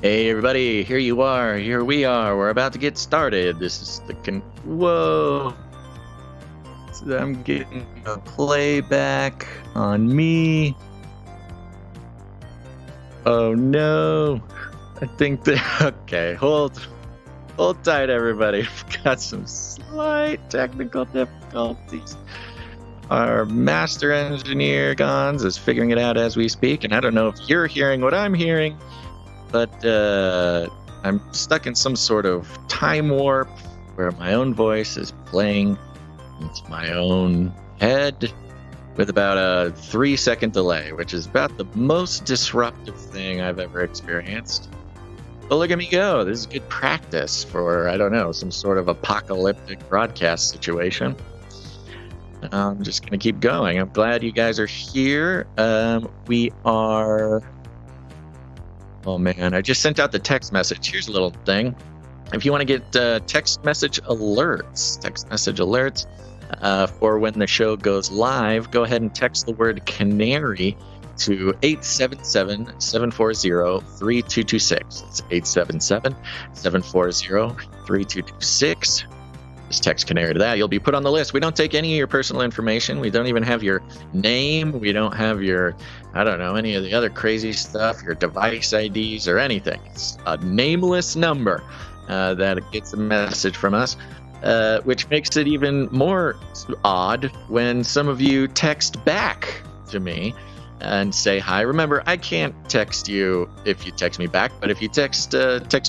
Hey everybody, here you are, here we are, we're about to get started. This is whoa! So I'm getting a playback on me. Oh no! I think okay, hold tight everybody. We've got some slight technical difficulties. Our master engineer, Gons, is figuring it out as we speak, and I don't know if you're hearing what I'm hearing, but I'm stuck in some sort of time warp where my own voice is playing into my own head with about a 3-second delay, which is about the most disruptive thing I've ever experienced. But look at me go. This is good practice for, I don't know, some sort of apocalyptic broadcast situation. I'm just going to keep going. I'm glad you guys are here. We are... Oh man, I just sent out the text message. Here's a little thing. If you want to get text message alerts for when the show goes live, go ahead and text the word Canary to 877-740-3226. It's 877-740-3226. Just text Canary to that. You'll be put on the list. We don't take any of your personal information. We don't even have your name. We don't have your, I don't know, any of the other crazy stuff, your device IDs or anything. It's a nameless number that gets a message from us, which makes it even more odd when some of you text back to me and say hi. Remember, I can't text you if you text me back, but if you text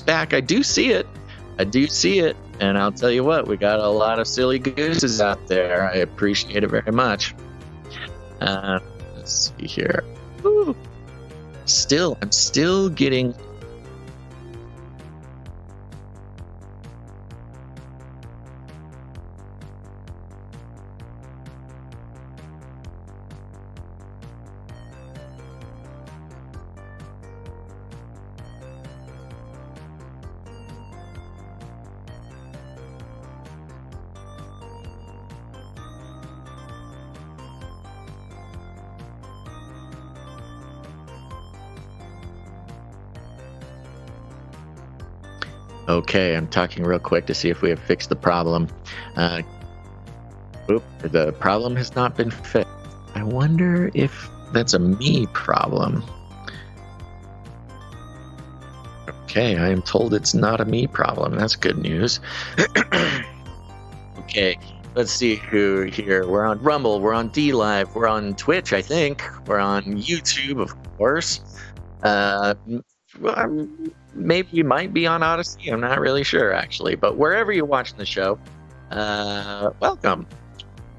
back, I do see it. And I'll tell you what, we got a lot of silly gooses out there. I appreciate it very much. Let's see here. Woo. I'm still getting... Okay, I'm talking real quick to see if we have fixed the problem. The problem has not been fixed. I wonder if that's a me problem. Okay, I am told it's not a me problem. That's good news. Okay, let's see who here. We're on Rumble, we're on DLive, we're on Twitch, I think. We're on YouTube, of course. Maybe you might be on Odyssey. I'm not really sure, actually. But wherever you're watching the show, welcome.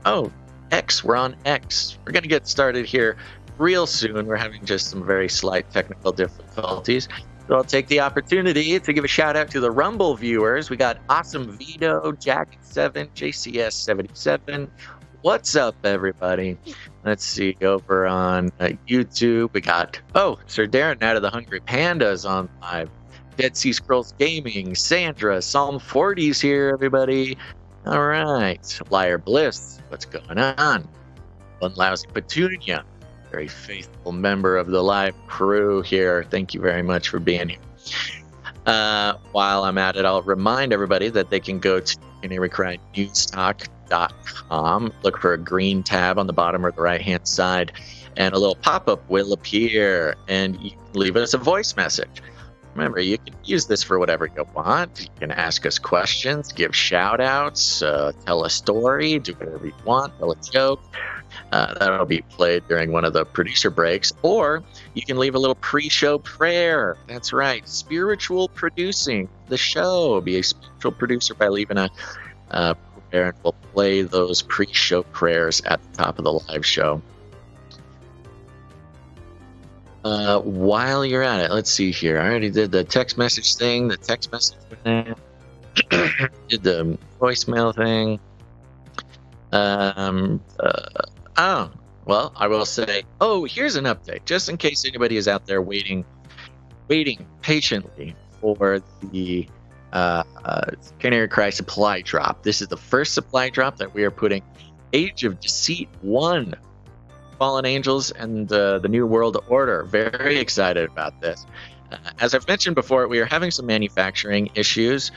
Oh, X. We're on X. We're going to get started here real soon. We're having just some very slight technical difficulties. So I'll take the opportunity to give a shout out to the Rumble viewers. We got Awesome Vito, Jack7, JCS77. What's up, everybody? Let's see, over on YouTube, we got, Sir Darren out of the Hungry Pandas on live. Dead Sea Scrolls Gaming, Sandra, Psalm 40's here, everybody. All right, Liar Bliss, what's going on? One Lousy Petunia, very faithful member of the live crew here. Thank you very much for being here. While I'm at it, I'll remind everybody that they can go to CanaryCryNewsTalk.com, look for a green tab on the bottom or the right-hand side, and a little pop-up will appear, and you can leave us a voice message. Remember, you can use this for whatever you want. You can ask us questions, give shout-outs, tell a story, do whatever you want, tell a joke. That'll be played during one of the producer breaks. Or you can leave a little pre-show prayer. That's right, spiritual producing the show. Be a spiritual producer by leaving a prayer, and we'll play those pre-show prayers at the top of the live show. While you're at it, let's see here. I already did the text message thing. The text message thing. Did the voicemail thing. Well, I will say, here's an update, just in case anybody is out there waiting patiently for the Canary Cry supply drop. This is the first supply drop that we are putting Age of Deceit 1, Fallen Angels, and the New World Order. Very excited about this. As I've mentioned before, we are having some manufacturing issues.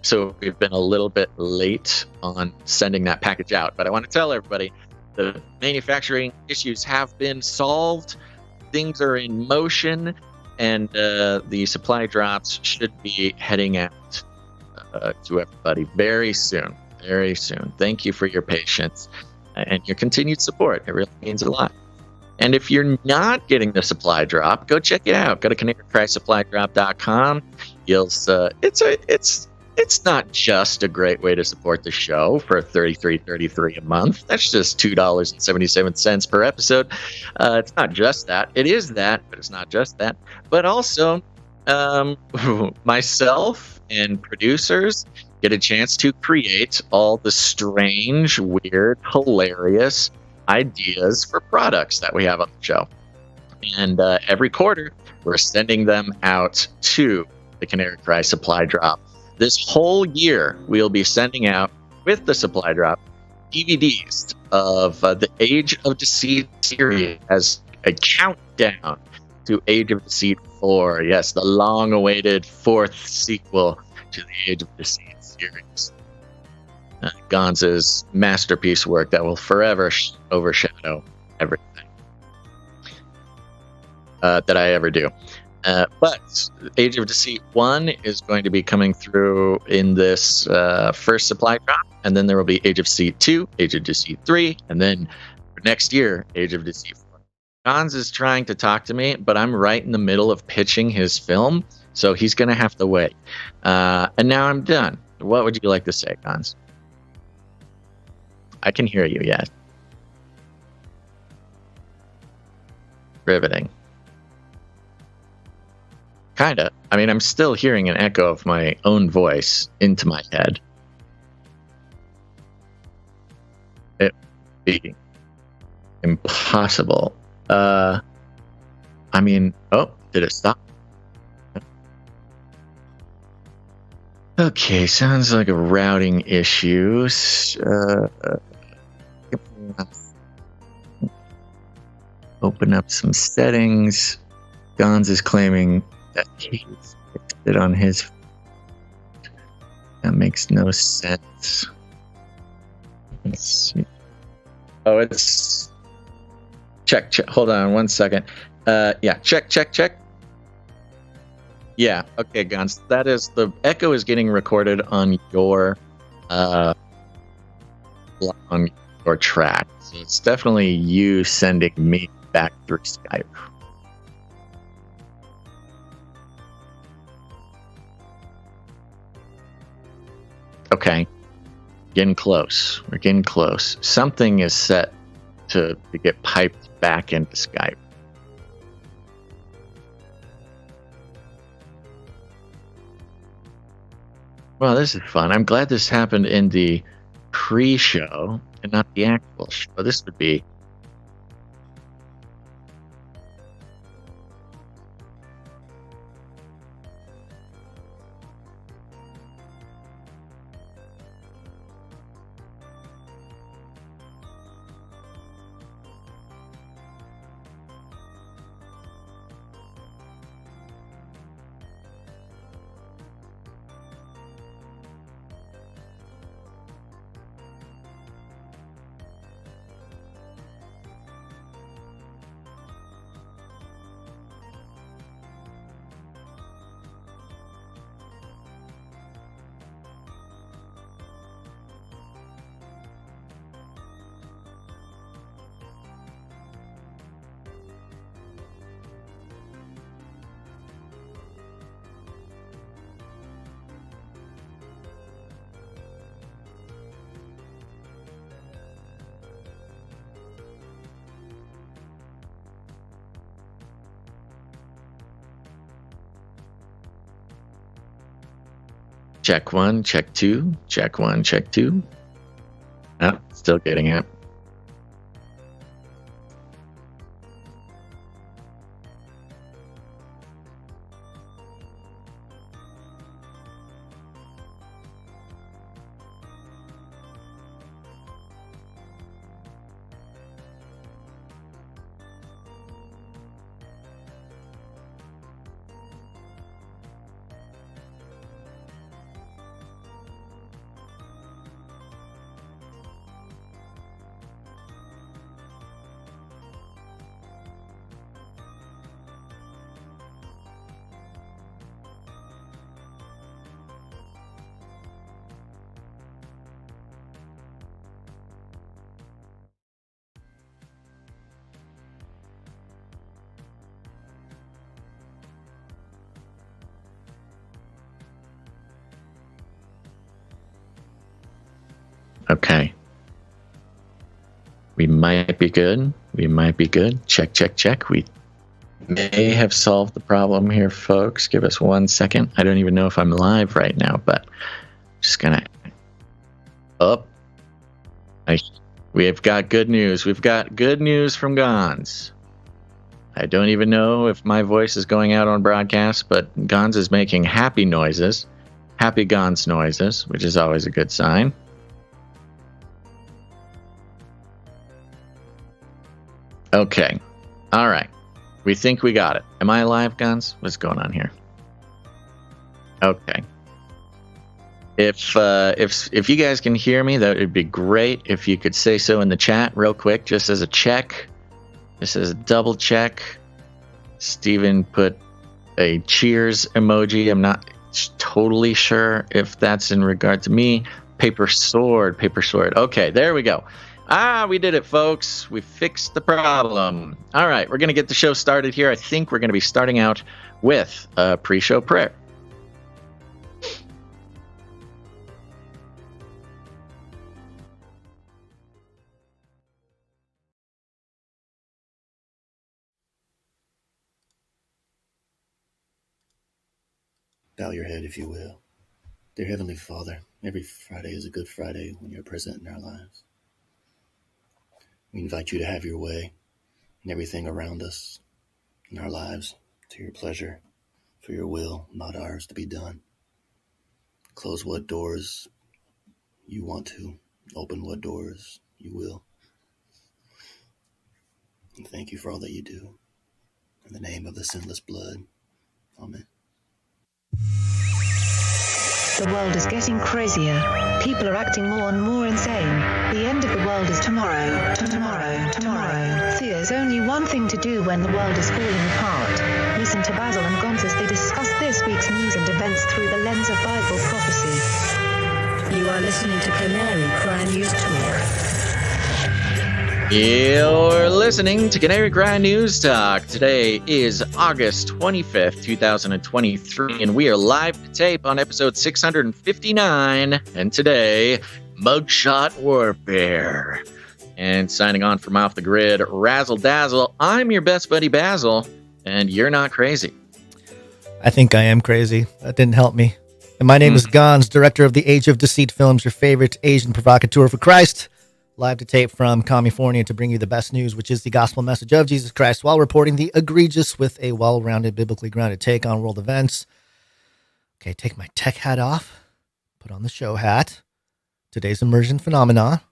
So we've been a little bit late on sending that package out. But I want to tell everybody the manufacturing issues have been solved. Things are in motion, and the supply drops should be heading out to everybody very soon. Very soon. Thank you for your patience and your continued support. It really means a lot. And if you're not getting the supply drop, go check it out. Go to canarychristsupply.com. It's not just a great way to support the show for $33.33 a month. That's just $2.77 per episode. It's not just that. It is that, but it's not just that. But also, myself and producers get a chance to create all the strange, weird, hilarious ideas for products that we have on the show. And every quarter, we're sending them out to the Canary Cry Supply Drop. This whole year, we'll be sending out, with the supply drop, DVDs of the Age of Deceit series as a countdown to Age of Deceit 4. Yes, the long-awaited fourth sequel to the Age of Deceit series. Gonza's masterpiece work that will forever overshadow everything that I ever do. But Age of Deceit 1 is going to be coming through in this first supply drop, and then there will be Age of Deceit 2, Age of Deceit 3, and then next year, Age of Deceit 4. Gonz is trying to talk to me, but I'm right in the middle of pitching his film, so he's going to have to wait. And now I'm done. What would you like to say, Gonz? I can hear you, yes. Riveting. Kinda. I mean, I'm still hearing an echo of my own voice into my head. It would be impossible. I mean, oh, did it stop? Okay, sounds like a routing issue. Open up some settings. Gonz is claiming that he's fixed it on his. That makes no sense. Let's see. Oh, it's check. Hold on 1 second. Yeah, check. Yeah, okay, Gonz. That is the echo is getting recorded on your track. So it's definitely you sending me back through Skype. Okay, getting close. We're getting close. Something is set to get piped back into Skype. Well, this is fun. I'm glad this happened in the pre-show and not the actual show. This would be check 1, check 2, check 1, check 2. Oh, still getting it. Okay. We might be good. We might be good. Check, check, check. We may have solved the problem here, folks. Give us 1 second. I don't even know if I'm live right now, but just gonna up. We've got good news. We've got good news from Gons. I don't even know if my voice is going out on broadcast, but Gons is making happy noises. Happy Gons noises, which is always a good sign. Okay. All right. We think we got it. Am I live, Gons? What's going on here? Okay. If you guys can hear me, that would be great. If you could say so in the chat real quick, just as a check. Just as a double check. Steven put a cheers emoji. I'm not totally sure if that's in regard to me. Paper sword, paper sword. Okay, there we go. We did it, folks. We fixed the problem. All right, we're going to get the show started here. I think we're going to be starting out with a pre-show prayer. Bow your head, if you will. Dear Heavenly Father, every Friday is a good Friday when you're present in our lives. We invite you to have your way in everything around us, in our lives, to your pleasure, for your will, not ours, to be done. Close what doors you want to, open what doors you will. And thank you for all that you do. In the name of the sinless blood. Amen. The world is getting crazier. People are acting more and more insane. The end of the world is tomorrow. Tomorrow. There's only one thing to do when the world is falling apart. Listen to Basil and Gonz as they discuss this week's news and events through the lens of Bible prophecy. You are listening to Canary Crime News Talk. You're listening to Canary Cry News Talk. Today is August 25th, 2023, and we are live to tape on episode 659. And today, Mugshot Warfare. And signing on from Off the Grid, Razzle Dazzle. I'm your best buddy Basil, and you're not crazy. I think I am crazy. That didn't help me. And my name is Gons, director of the Age of Deceit films, your favorite Asian provocateur for Christ. Live to tape from California to bring you the best news, which is the gospel message of Jesus Christ, while reporting the egregious with a well-rounded, biblically grounded take on world events. Okay, take my tech hat off, put on the show hat. Today's immersion phenomena.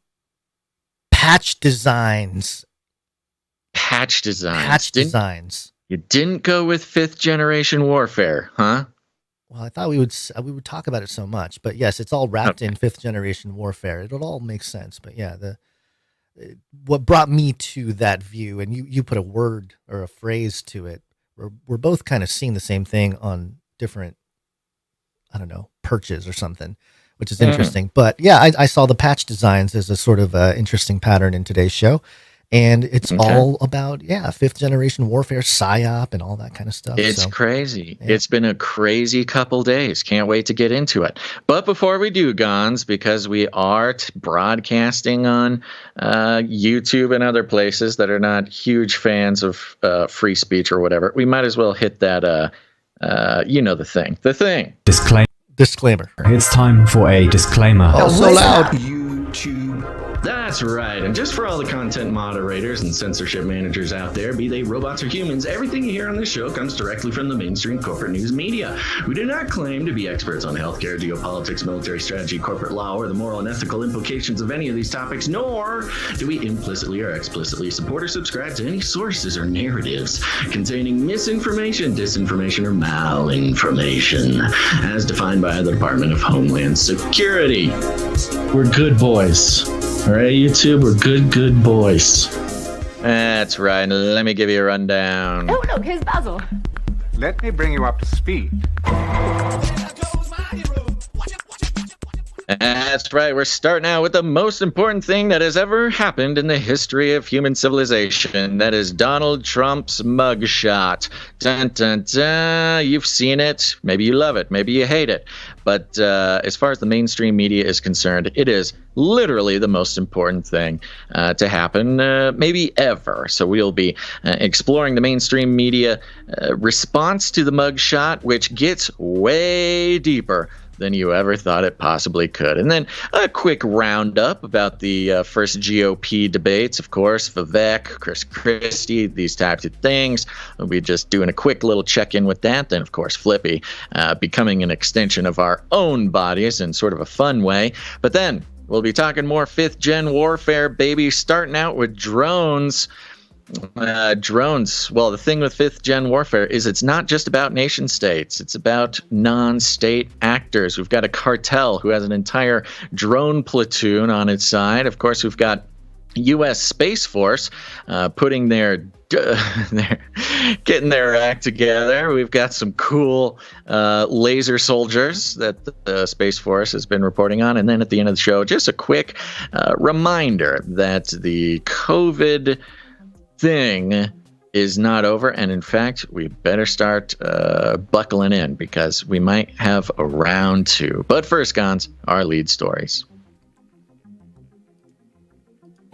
Patch designs. Patch designs. You didn't go with 5th generation warfare, huh? Well, I thought we would talk about it so much, but yes, it's all wrapped in 5th generation warfare. It'll all make sense, but yeah, what brought me to that view, and you put a word or a phrase to it. We're both kind of seeing the same thing on different, I don't know, perches or something, which is interesting. But yeah, I saw the patch designs as a sort of interesting pattern in today's show. And it's all about, 5th generation warfare, PSYOP, and all that kind of stuff. It's crazy. Yeah. It's been a crazy couple days. Can't wait to get into it. But before we do, Gons, because we are broadcasting on YouTube and other places that are not huge fans of free speech or whatever, we might as well hit that, the thing. The thing. Disclaimer. It's time for a disclaimer. Oh, so loud. YouTube. That's right. And just for all the content moderators and censorship managers out there, be they robots or humans, everything you hear on this show comes directly from the mainstream corporate news media. We do not claim to be experts on healthcare, geopolitics, military strategy, corporate law, or the moral and ethical implications of any of these topics, nor do we implicitly or explicitly support or subscribe to any sources or narratives containing misinformation, disinformation, or malinformation, as defined by the Department of Homeland Security. We're good boys. All right, YouTube, we're good boys. That's right. Let me give you a rundown. Oh, look, here's Basil. Let me bring you up to speed. That's That's right. We're starting out with the most important thing that has ever happened in the history of human civilization. That is Donald Trump's mugshot. Dun, dun, dun. You've seen it. Maybe you love it. Maybe you hate it. But as far as the mainstream media is concerned, it is literally the most important thing to happen, maybe ever. So we'll be exploring the mainstream media response to the mugshot, which gets way deeper than you ever thought it possibly could. And then a quick roundup about the first GOP debates, of course, Vivek, Christie, these types of things. We'll be just doing a quick little check-in with that. Then, of course, Flippy becoming an extension of our own bodies in sort of a fun way. But then we'll be talking more fifth-gen warfare, baby, starting out with drones. Drones. Well, the thing with fifth-gen warfare is it's not just about nation states. It's about non-state actors. We've got a cartel who has an entire drone platoon on its side. Of course, we've got U.S. Space Force putting their getting their act together. We've got some cool laser soldiers that the Space Force has been reporting on. And then at the end of the show, just a quick reminder that the COVID thing is not over, and in fact we better start buckling in because we might have a round two. But first, Gons, our lead stories.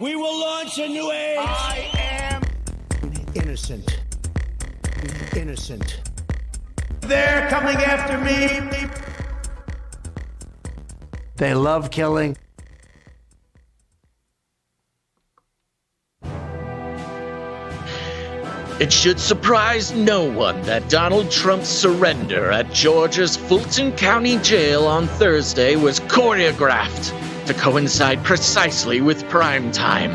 We will launch a new age. I am innocent. They're coming after me. They love killing. It should surprise no one that Donald Trump's surrender at Georgia's Fulton County Jail on Thursday was choreographed to coincide precisely with prime time.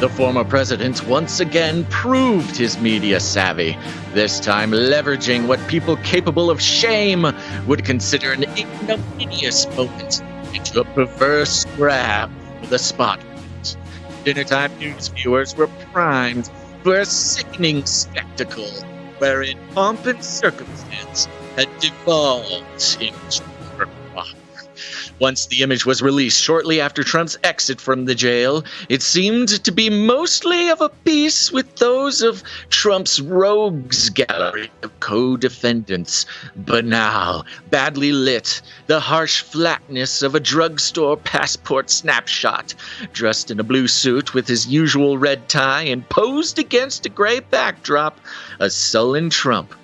The former president once again proved his media savvy, this time leveraging what people capable of shame would consider an ignominious moment into a perverse grab for the spotlight. Dinnertime news viewers were primed for a sickening spectacle wherein pomp and circumstance had devolved into horror. Once the image was released shortly after Trump's exit from the jail, it seemed to be mostly of a piece with those of Trump's rogues gallery of co-defendants. But now, badly lit, the harsh flatness of a drugstore passport snapshot, dressed in a blue suit with his usual red tie and posed against a gray backdrop, a sullen Trump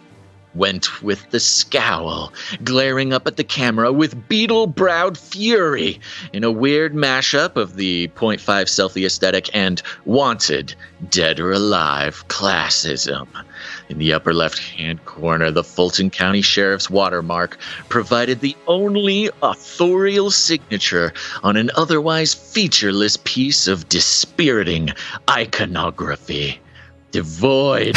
went with the scowl, glaring up at the camera with beetle-browed fury in a weird mashup of the 0.5 selfie aesthetic and wanted, dead or alive, classism. In the upper left-hand corner, the Fulton County Sheriff's watermark provided the only authorial signature on an otherwise featureless piece of dispiriting iconography. Devoid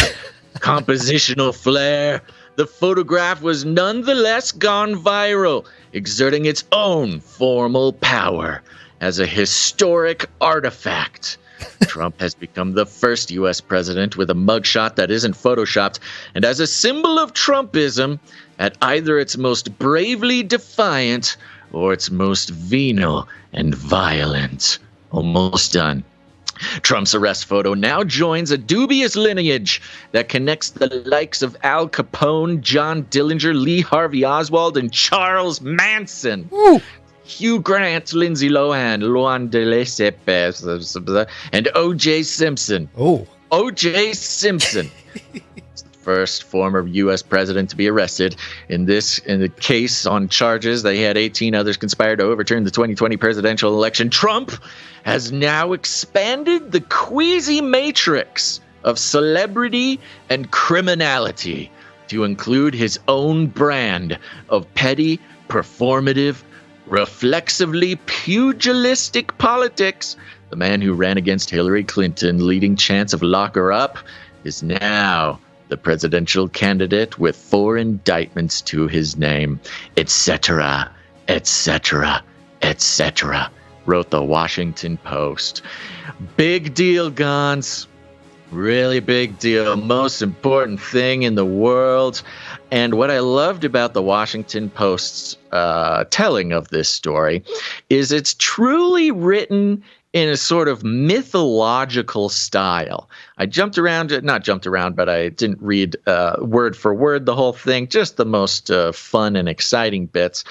compositional flair, the photograph was nonetheless gone viral, exerting its own formal power as a historic artifact. Trump has become the first U.S. president with a mugshot that isn't photoshopped, and as a symbol of Trumpism, at either its most bravely defiant or its most venal and violent. Almost done. Trump's arrest photo now joins a dubious lineage that connects the likes of Al Capone, John Dillinger, Lee Harvey Oswald, and Charles Manson. Ooh. Hugh Grant, Lindsay Lohan, Luan de Lesseps, and O.J. Simpson. Oh. O.J. Simpson. First former U.S. president to be arrested in the case on charges that he had 18 others conspired to overturn the 2020 presidential election. Trump has now expanded the queasy matrix of celebrity and criminality to include his own brand of petty, performative, reflexively pugilistic politics. The man who ran against Hillary Clinton, leading chance of lock her up, is now the presidential candidate with 4 indictments to his name, etc., etc., etc., wrote the Washington Post. Big deal, Gons. Really big deal. Most important thing in the world. And what I loved about the Washington Post's telling of this story is it's truly written in a sort of mythological style. I not jumped around, but I didn't read word for word the whole thing, just the most fun and exciting bits.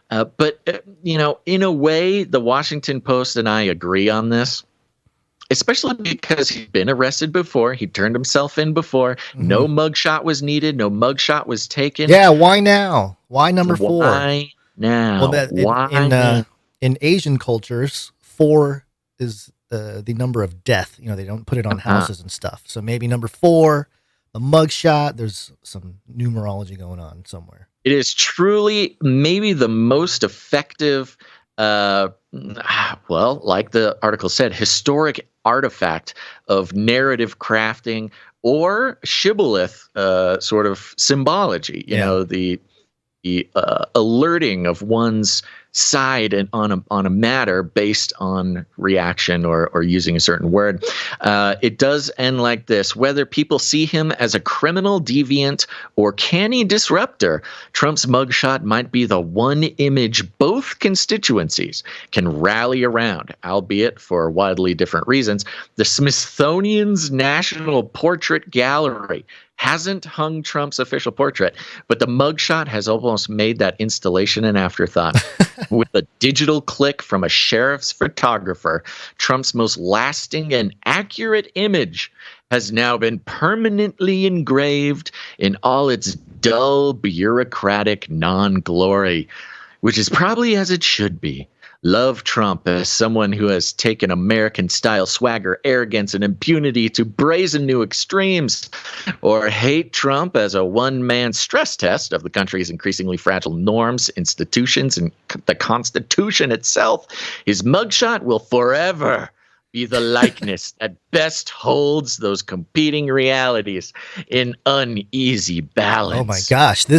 But in a way, the Washington Post and I agree on this. Especially because he'd been arrested before. He turned himself in before. Mm-hmm. No mugshot was needed. No mugshot was taken. Yeah, why now? Why number 4? Why now? Well, in Asian cultures, 4 is the number of death. They don't put it on houses and stuff. So maybe number 4, the mugshot. There's some numerology going on somewhere. It is truly maybe the most effective, like the article said, historic artifact of narrative crafting or shibboleth sort of symbology. The alerting of one's side and on a matter based on reaction or using a certain word. It does end like this: whether people see him as a criminal deviant or canny disruptor, Trump's mugshot might be the one image both constituencies can rally around, albeit for wildly different reasons. The Smithsonian's National Portrait Gallery hasn't hung Trump's official portrait, but the mugshot has almost made that installation an afterthought. With a digital click from a sheriff's photographer, Trump's most lasting and accurate image has now been permanently engraved in all its dull, bureaucratic non-glory, which is probably as it should be. Love Trump as someone who has taken American-style swagger, arrogance, and impunity to brazen new extremes, or hate Trump as a one-man stress test of the country's increasingly fragile norms, institutions, and the Constitution itself. His mugshot will forever be the likeness that best holds those competing realities in uneasy balance. Oh my gosh, it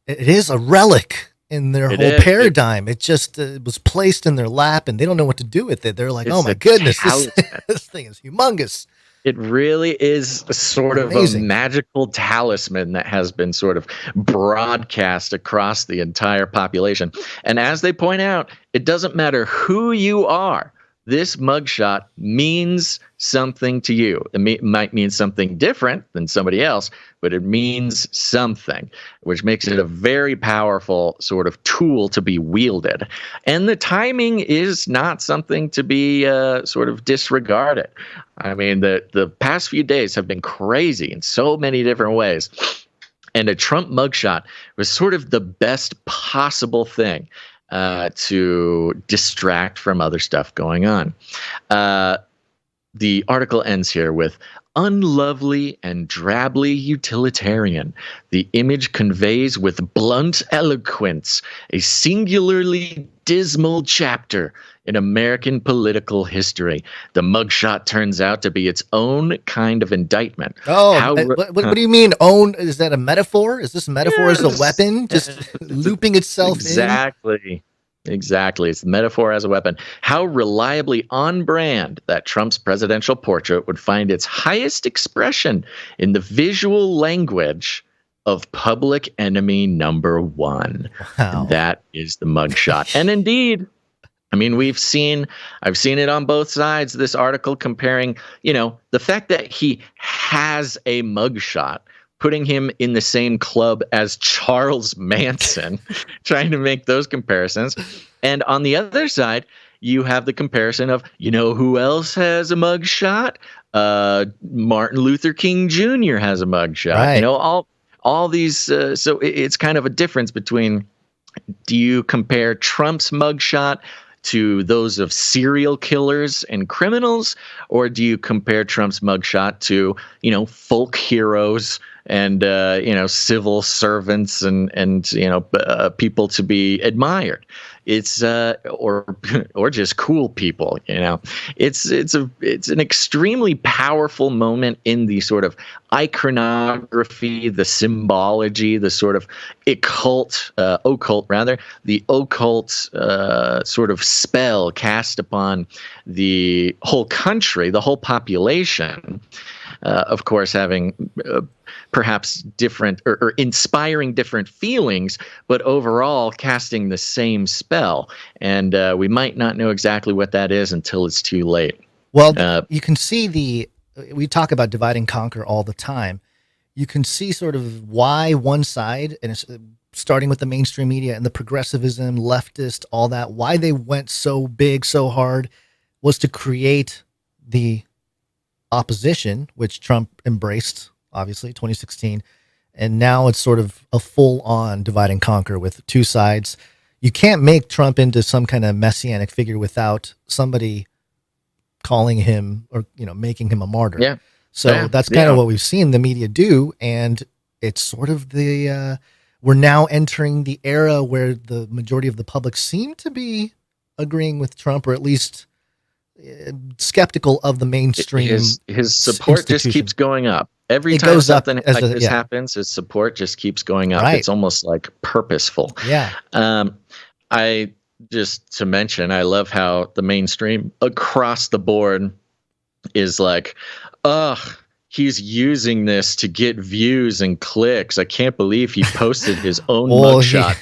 is a relic in their whole paradigm. It just was placed in their lap and they don't know what to do with it. They're like, oh my goodness, this thing is humongous. It really is a sort of a magical talisman that has been sort of broadcast across the entire population. And as they point out, it doesn't matter who you are. This mugshot means something to you. It might mean something different than somebody else, but it means something, which makes it a very powerful sort of tool to be wielded. And the timing is not something to be sort of disregarded. I mean, the past few days have been crazy in so many different ways. And a Trump mugshot was sort of the best possible thing to distract from other stuff going on. The article ends here with unlovely and drably utilitarian. The image conveys with blunt eloquence a singularly dismal chapter in American political history. The mugshot turns out to be its own kind of indictment. What do you mean own? Is that a metaphor? Is this a metaphor as a weapon? Just looping itself in? Exactly. It's the metaphor as a weapon. How reliably on brand that Trump's presidential portrait would find its highest expression in the visual language of public enemy number 1. Wow. And that is the mugshot. And indeed, I mean, I've seen it on both sides. This article comparing, the fact that he has a mugshot, putting him in the same club as Charles Manson, trying to make those comparisons. And on the other side, you have the comparison of, who else has a mugshot? Martin Luther King Jr. has a mugshot. Right. All these. So it's kind of a difference between, do you compare Trump's mugshot to those of serial killers and criminals, or do you compare Trump's mugshot to, folk heroes and, civil servants and people to be admired? It's or just cool people, you know. It's an extremely powerful moment in the sort of iconography, the symbology, the sort of occult sort of spell cast upon the whole country, the whole population. Of course, having perhaps different or inspiring different feelings, but overall casting the same spell. And we might not know exactly what that is until it's too late. Well, you can see we talk about divide and conquer all the time. You can see sort of why one side, and it's starting with the mainstream media and the progressivism, leftist, all that, why they went so big, so hard, was to create the opposition, which Trump embraced, obviously, 2016. And now it's sort of a full-on divide and conquer with two sides. You can't make Trump into some kind of messianic figure without somebody calling him or, making him a martyr. Yeah. So that's kind of what we've seen the media do. And it's sort of we're now entering the era where the majority of the public seem to be agreeing with Trump, or at least skeptical of the mainstream. His support just keeps going up. Every time something like this happens, his support just keeps going up. Right. It's almost like purposeful. Yeah. I just to mention, I love how the mainstream across the board is like, he's using this to get views and clicks. I can't believe he posted his own mugshot.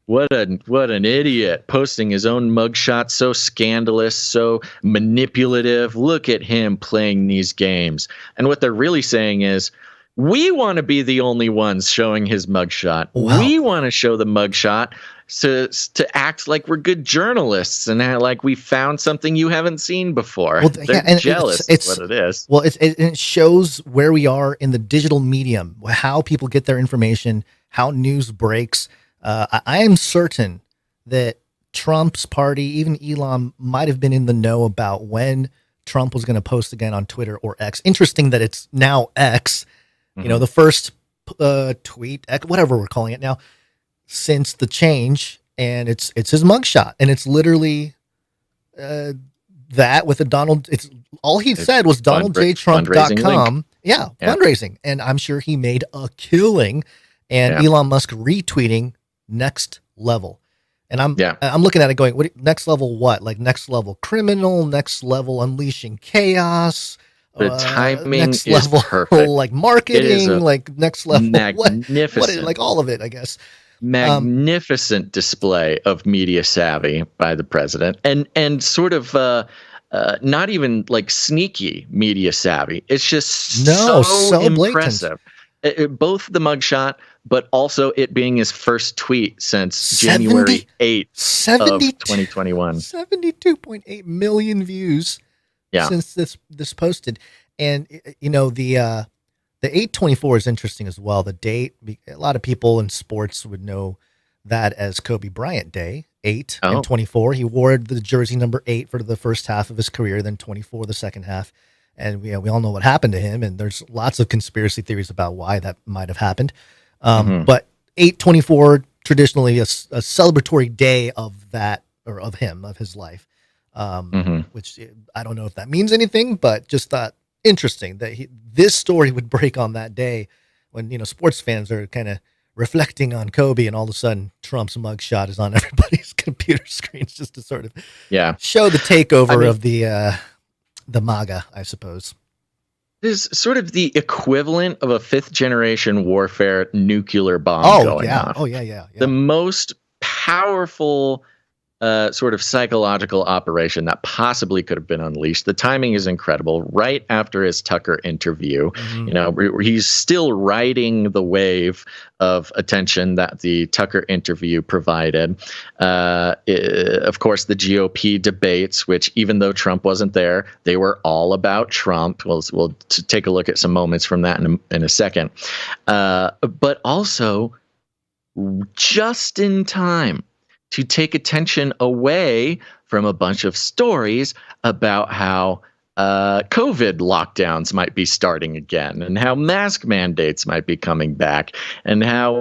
What an idiot, posting his own mugshot, so scandalous, so manipulative. Look at him playing these games. And what they're really saying is, we want to be the only ones showing his mugshot. Wow. We want to show the mugshot to act like we're good journalists and like we found something you haven't seen before. Well, they're jealous of what it is. Well, it shows where we are in the digital medium, how people get their information, how news breaks. I am certain that Trump's party, even Elon, might have been in the know about when Trump was going to post again on Twitter or X. Interesting that it's now X, the first tweet, whatever we're calling it now, since the change, and it's his mugshot, and it's literally that with a Donald. It's all he said was DonaldJTrump.com. Yeah, fundraising, and I'm sure he made a killing. And Elon Musk retweeting next level. And I'm looking at it going, what next level what? Like next level criminal, next level unleashing chaos. The timing next is level, perfect. Like marketing, like next level. Magnificent. What, like all of it, I guess. Magnificent display of media savvy by the president, and sort of not even like sneaky media savvy. It's just so impressive. Both the mugshot, but also it being his first tweet since January 8th of 2021. 72.8 million views since this posted. And, the 8/24 is interesting as well. The date, a lot of people in sports would know that as Kobe Bryant Day, 8 and 24. He wore the jersey number 8 for the first half of his career, then 24 the second half. And we all know what happened to him, and there's lots of conspiracy theories about why that might have happened. But 8/24, traditionally a celebratory day of that, or of him, of his life, which I don't know if that means anything, but just thought interesting that this story would break on that day when, sports fans are kind of reflecting on Kobe, and all of a sudden Trump's mugshot is on everybody's computer screens just to sort of show the takeover of the MAGA, I suppose. Is sort of the equivalent of a 5th generation warfare nuclear bomb going off. Oh, yeah. The most powerful sort of psychological operation that possibly could have been unleashed. The timing is incredible. Right after his Tucker interview, he's still riding the wave of attention that the Tucker interview provided. Of course, the GOP debates, which even though Trump wasn't there, they were all about Trump. We'll take a look at some moments from that in a second. But also, just in time to take attention away from a bunch of stories about how COVID lockdowns might be starting again, and how mask mandates might be coming back, and how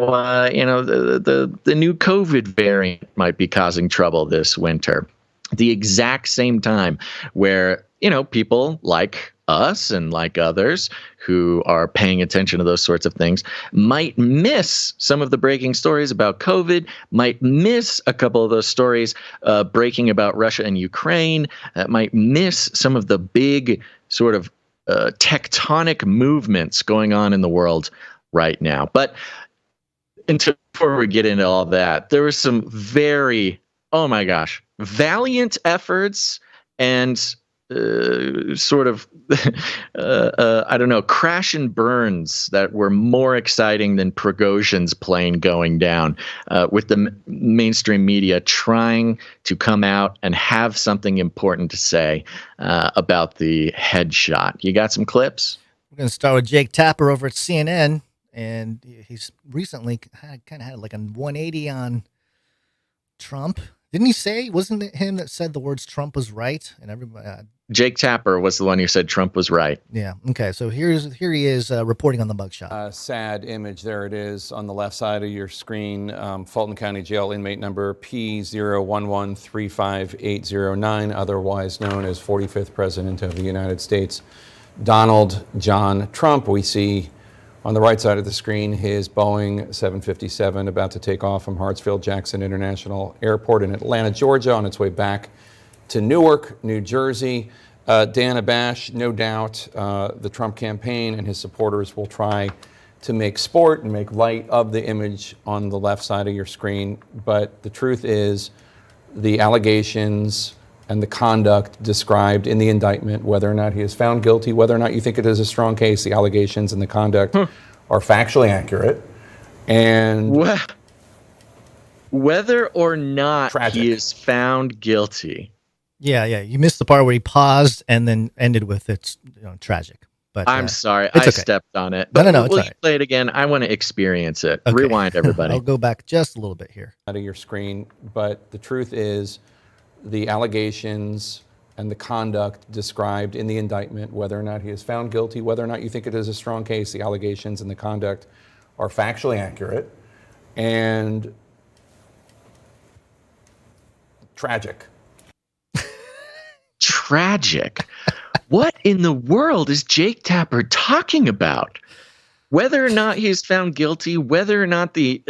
the new COVID variant might be causing trouble this winter. The exact same time where people like us and like others who are paying attention to those sorts of things might miss some of the breaking stories about COVID, might miss a couple of those stories breaking about Russia and Ukraine, might miss some of the big sort of tectonic movements going on in the world right now. But before we get into all that, there was some very, oh my gosh, valiant efforts and sort of, I don't know, crash and burns that were more exciting than Prigozhin's plane going down, with the mainstream media trying to come out and have something important to say about the headshot. You got some clips? We're going to start with Jake Tapper over at CNN, and he's recently kind of had like a 180 on Trump. Didn't he say, wasn't it him that said the words Trump was right? And everybody, Jake Tapper was the one who said Trump was right. Yeah. Okay. So here he is reporting on the mugshot. Sad image. There it is on the left side of your screen. Fulton County Jail inmate number P01135809, otherwise known as 45th President of the United States, Donald John Trump. We see on the right side of the screen his Boeing 757 about to take off from Hartsfield-Jackson International Airport in Atlanta, Georgia, on its way back to Newark, New Jersey. Dan Abash, no doubt the Trump campaign and his supporters will try to make sport and make light of the image on the left side of your screen. But the truth is, the allegations and the conduct described in the indictment, whether or not he is found guilty, whether or not you think it is a strong case, the allegations and the conduct are factually accurate. And whether or not tragic. He is found guilty. Yeah. You missed the part where he paused and then ended with it's tragic. But I'm sorry, I stepped on it. But no, it's will all you right. play it again? I want to experience it. Okay. Rewind, everybody. I'll go back just a little bit here. Out of your screen, but the truth is, the allegations and the conduct described in the indictment, whether or not he is found guilty, whether or not you think it is a strong case, the allegations and the conduct are factually accurate and tragic. Tragic. What in the world is Jake Tapper talking about? Whether or not he's found guilty, whether or not the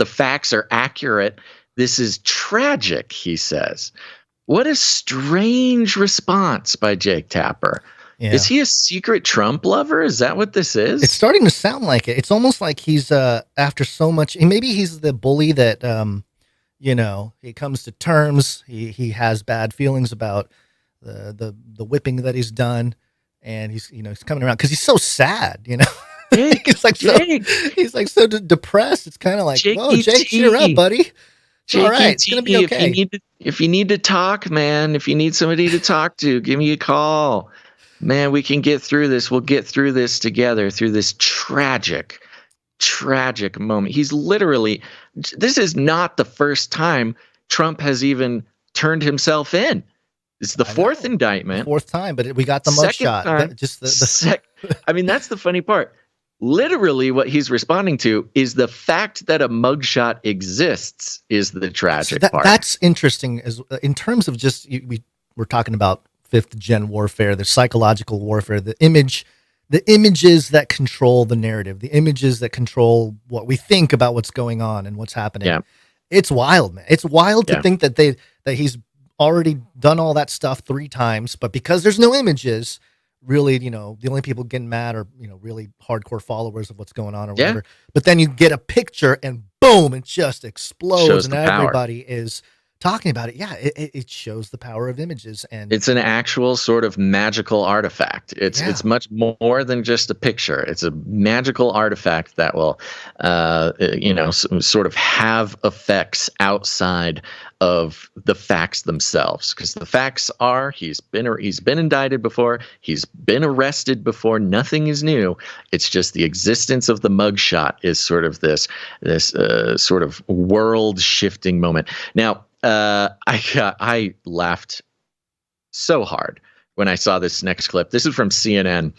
facts are accurate, this is tragic, he says. What a strange response by Jake Tapper. Yeah. Is he a secret Trump lover? Is that what this is? It's starting to sound like it. It's almost like he's after so much. Maybe he's the bully that he comes to terms. He has bad feelings about the whipping that he's done, and he's coming around because he's so sad. Jake, he's like so depressed. It's kind of like, whoa, Jake, cheer up, buddy. All right, it's gonna be okay. If you need to talk, man, if you need somebody to talk to, give me a call. Man, we can get through this. We'll get through this together, through this tragic moment. He's literally, this is not the first time Trump has even turned himself in. It's the fourth indictment. Fourth time, but we got the mugshot. I mean, that's the funny part. Literally what he's responding to is the fact that a mugshot exists is the tragic part. That's interesting in terms of just, we're talking about fifth gen warfare, the psychological warfare, the images that control the narrative, the images that control what we think about what's going on and what's happening. Yeah. It's wild, man. It's wild to think that he's already done all that stuff 3 times, but because there's no images, really, the only people getting mad are, really hardcore followers of what's going on or whatever. But then you get a picture and boom, it just explodes and everybody is talking about it. Yeah, it shows the power of images, and it's an actual sort of magical artifact. It's much more than just a picture. It's a magical artifact that will, sort of have effects outside of the facts themselves. Because the facts are he's been indicted before, he's been arrested before. Nothing is new. It's just the existence of the mugshot is sort of this sort of world shifting moment. Now, I laughed so hard when I saw this next clip. This is from CNN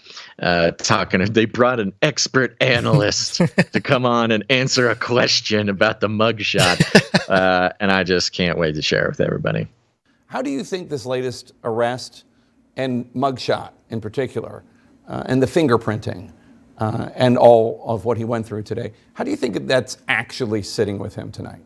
talking. They brought an expert analyst to come on and answer a question about the mugshot. And I just can't wait to share it with everybody. How do you think this latest arrest and mugshot in particular, and the fingerprinting, and all of what he went through today, how do you think that's actually sitting with him tonight?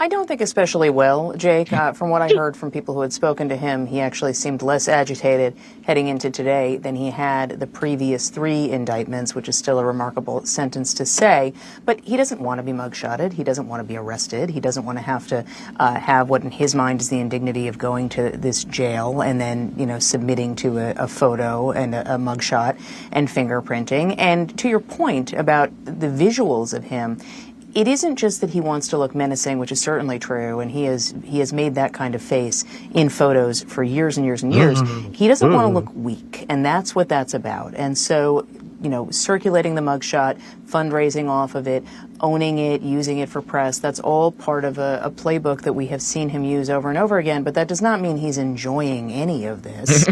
I don't think especially well, Jake. From what I heard from people who had spoken to him, he actually seemed less agitated heading into today than he had the previous 3 indictments, which is still a remarkable sentence to say. But he doesn't want to be mugshotted. He doesn't want to be arrested. He doesn't want to have what in his mind is the indignity of going to this jail and then, submitting to a photo and a mugshot and fingerprinting. And to your point about the visuals of him, it isn't just that he wants to look menacing, which is certainly true, and he has made that kind of face in photos for years and years and years. He doesn't want to look weak, and that's what that's about. And so, circulating the mugshot, fundraising off of it, owning it, using it for press, that's all part of a playbook that we have seen him use over and over again, but that does not mean he's enjoying any of this.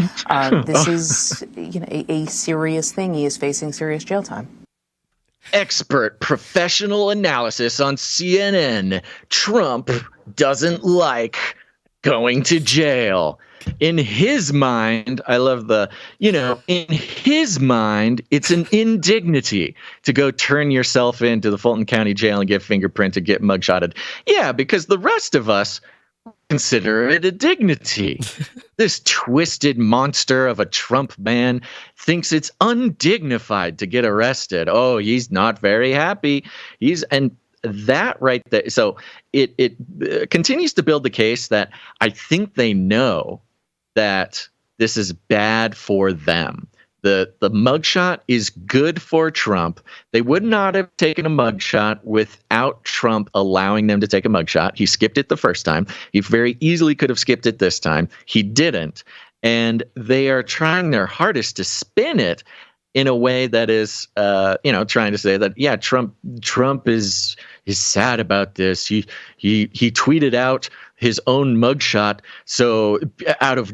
This is a serious thing. He is facing serious jail time. Expert professional analysis on CNN. Trump doesn't like going to jail. In his mind, I love in his mind, it's an indignity to go turn yourself into the Fulton County Jail and get fingerprinted, get mugshotted. Yeah, because the rest of us consider it a dignity. This twisted monster of a Trump man thinks it's undignified to get arrested. Oh, he's not very happy. And that right there. So it continues to build the case that I think they know that this is bad for them. The mugshot is good for Trump. They would not have taken a mugshot without Trump allowing them to take a mugshot. He skipped it the first time. He very easily could have skipped it this time. He didn't. And they are trying their hardest to spin it in a way that is, trying to say that, yeah, Trump is sad about this. He tweeted out his own mugshot, so out of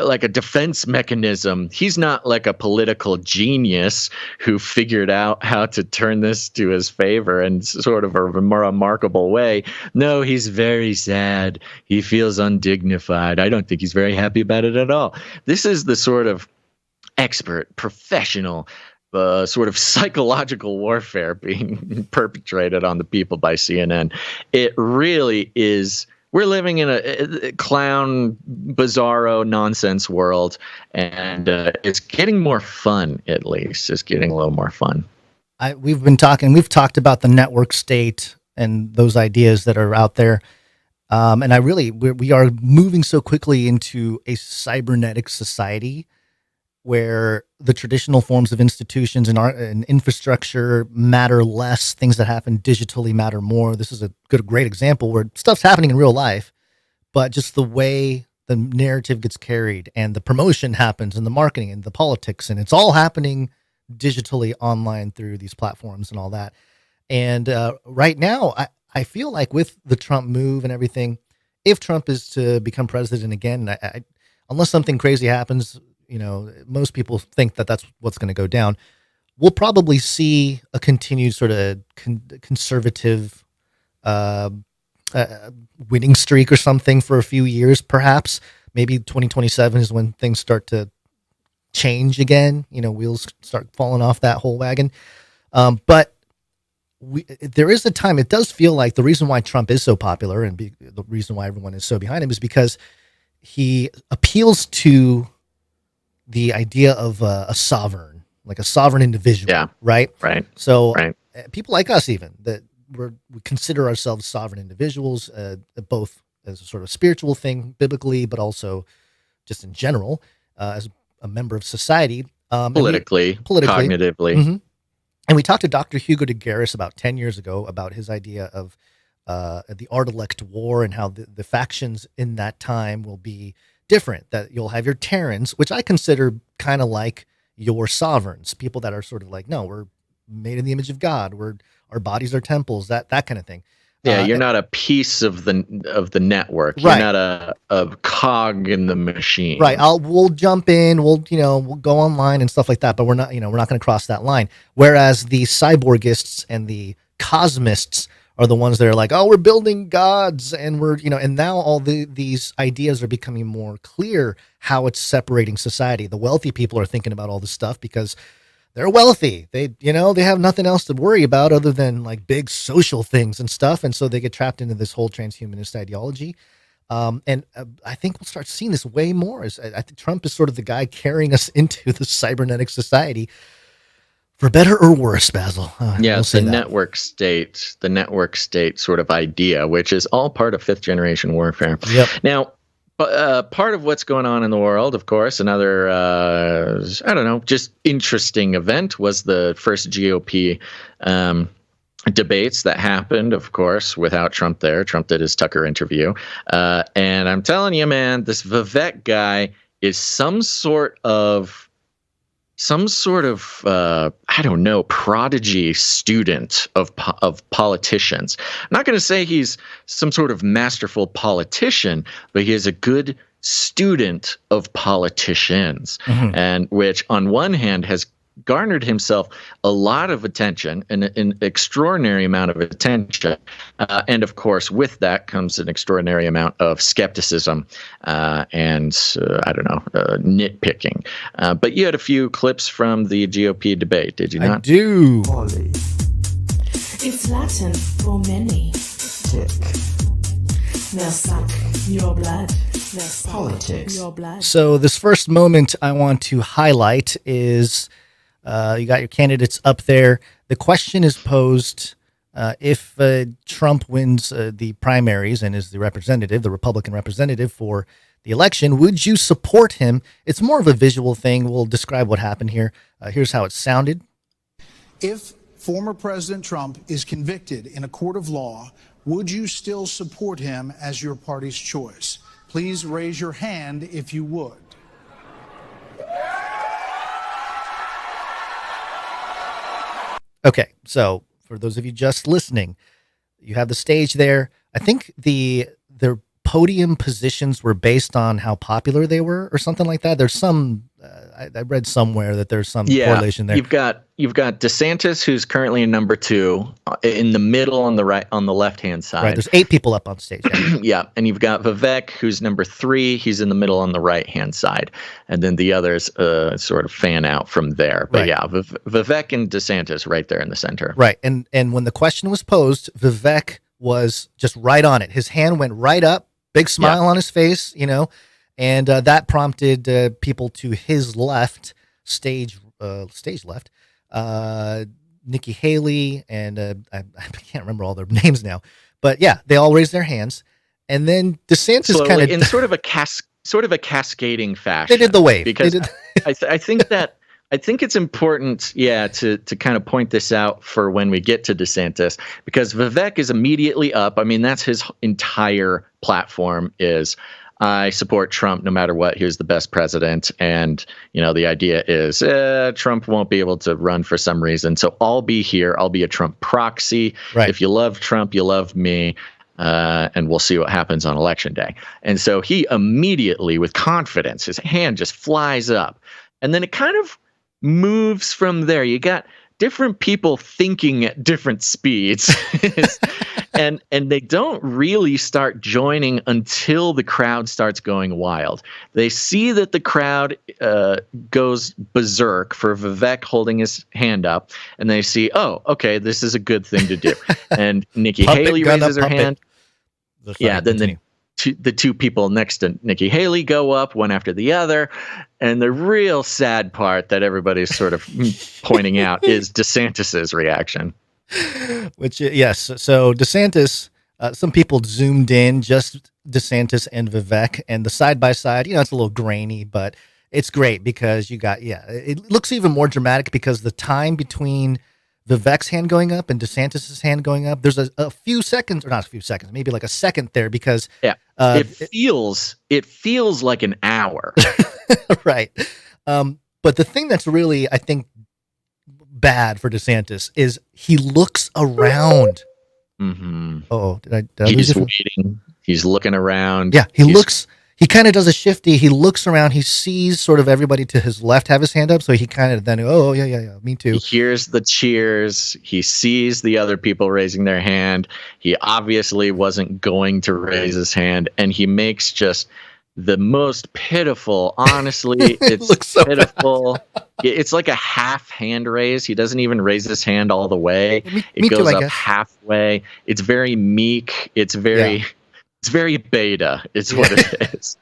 like a defense mechanism. He's not like a political genius who figured out how to turn this to his favor in sort of a remarkable way. No, he's very sad. He feels undignified. I don't think he's very happy about it at all. This is the sort of expert, professional, sort of psychological warfare being perpetrated on the people by CNN. It really is. We're living in a clown, bizarro, nonsense world, and it's getting more fun. At least it's getting a little more fun. We've talked about the network state and those ideas that are out there. And we are moving so quickly into a cybernetic society where the traditional forms of institutions and infrastructure matter less. Things that happen digitally matter more. This is a great example where stuff's happening in real life, but just the way the narrative gets carried and the promotion happens and the marketing and the politics, and it's all happening digitally online through these platforms and all that. And right now, I feel like with the Trump move and everything, if Trump is to become president again, unless something crazy happens, most people think that that's what's going to go down. We'll probably see a continued sort of conservative winning streak or something for a few years, perhaps. Maybe 2027 is when things start to change again. Wheels start falling off that whole wagon. But there is a time. It does feel like the reason why Trump is so popular and the reason why everyone is so behind him is because he appeals to the idea of a sovereign, like a sovereign individual, yeah, right? Right. So people like us, even that we consider ourselves sovereign individuals, both as a sort of spiritual thing biblically, but also just in general, as a member of society, politically, cognitively. Mm-hmm. And we talked to Dr. Hugo de Garis about 10 years ago about his idea of the art-elect war and how the factions in that time will be different, that you'll have your Terrans, which I consider kind of like your sovereigns, people that are sort of like, no, we're made in the image of God. Our bodies are temples, that kind of thing. Yeah, you're not a piece of the network. Right. You're not a cog in the machine. Right. We'll jump in. We'll go online and stuff like that. But we're not going to cross that line. Whereas the cyborgists and the cosmists are the ones that are like, oh, we're building gods, and we're and now all these ideas are becoming more clear how it's separating society. The wealthy people are thinking about all this stuff because they're wealthy. They have nothing else to worry about other than like big social things and stuff. And so they get trapped into this whole transhumanist ideology. And I think we'll start seeing this way more. I think Trump is sort of the guy carrying us into the cybernetic society, for better or worse, Basil. Yeah, it's the network state sort of idea, which is all part of fifth generation warfare. Yep. Now, part of what's going on in the world, of course, another, just interesting event was the first GOP debates that happened, of course, without Trump there. Trump did his Tucker interview. And I'm telling you, man, this Vivek guy is some sort of prodigy student of politicians. I'm not going to say he's some sort of masterful politician, but he is a good student of politicians, and which on one hand has garnered himself a lot of attention, an extraordinary amount of attention. And of course, with that comes an extraordinary amount of skepticism and nitpicking. But you had a few clips from the GOP debate, did you not? I do. It's Latin for many. Tick. They'll suck your blood. Politics. Your blood. So this first moment I want to highlight is you got your candidates up there. The question is posed, if Trump wins the primaries and is the Republican representative for the election, would you support him? It's more of a visual thing. We'll describe what happened here. Here's how it sounded. If former President Trump is convicted in a court of law, would you still support him as your party's choice? Please raise your hand if you would. Okay, so for those of you just listening, you have the stage there. I think their podium positions were based on how popular they were or something like that. There's some I read somewhere that there's some correlation there. You've got Desantis, who's currently in number 2, in the middle on the left-hand side. Right, there's 8 people up on stage. Yeah, and you've got Vivek, who's number 3. He's in the middle on the right-hand side, and then the others sort of fan out from there. But yeah, Vivek and Desantis right there in the center. Right, and when the question was posed, Vivek was just right on it. His hand went right up, big smile on his face, and that prompted people to his left, stage left, Nikki Haley, and I can't remember all their names now, but yeah, they all raised their hands, and then DeSantis kind of in sort of a cascading fashion. They did the wave because I think it's important, to kind of point this out for when we get to DeSantis, because Vivek is immediately up. I mean, that's his entire platform is, I support Trump no matter what. He's the best president. And, the idea is Trump won't be able to run for some reason. So I'll be here. I'll be a Trump proxy. Right. If you love Trump, you love me. And we'll see what happens on Election Day. And so he immediately, with confidence, his hand just flies up. And then it kind of moves from there. You got different people thinking at different speeds. And they don't really start joining until the crowd starts going wild. They see that the crowd goes berserk for Vivek holding his hand up, and they see, oh, okay, this is a good thing to do. And Nikki Haley raises her hand. Then the two people next to Nikki Haley go up one after the other. And the real sad part that everybody's sort of pointing out is DeSantis's reaction. Which, yes. So DeSantis, some people zoomed in, just DeSantis and Vivek, and the side-by-side, it's a little grainy, but it's great because you got, it looks even more dramatic because the time between Vivek's hand going up and DeSantis's hand going up, there's a few seconds, or not a few seconds, maybe like a second there because it feels like an hour. Right. But the thing that's really, I think, bad for DeSantis is he looks around Mm-hmm. Oh, did I He's lose it? waiting. He's looking around. Yeah, he kind of does a shifty. He looks around. He sees sort of everybody to his left have his hand up. So he kind of then, oh, yeah, me too. He hears the cheers. He sees the other people raising their hand. He obviously wasn't going to raise his hand. And he makes just the most pitiful, honestly, it's so pitiful. It's like a half hand raise. He doesn't even raise his hand all the way. It goes up halfway. It's very meek. It's very beta is what it is.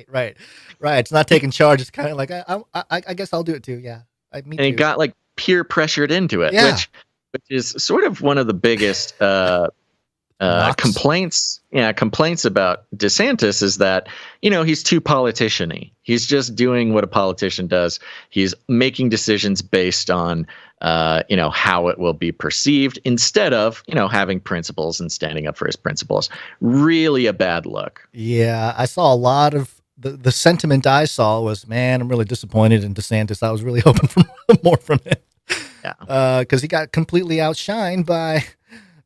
Right. It's not taking charge. It's kind of like, I guess I'll do it too. Yeah. It got like peer pressured into it, which is sort of one of the biggest complaints about DeSantis is that, he's too politician-y. He's just doing what a politician does. He's making decisions based on, how it will be perceived instead of, having principles and standing up for his principles. Really a bad look. Yeah, I saw a lot of the sentiment I saw was, man, I'm really disappointed in DeSantis. I was really hoping for more from him. Yeah. Because he got completely outshined by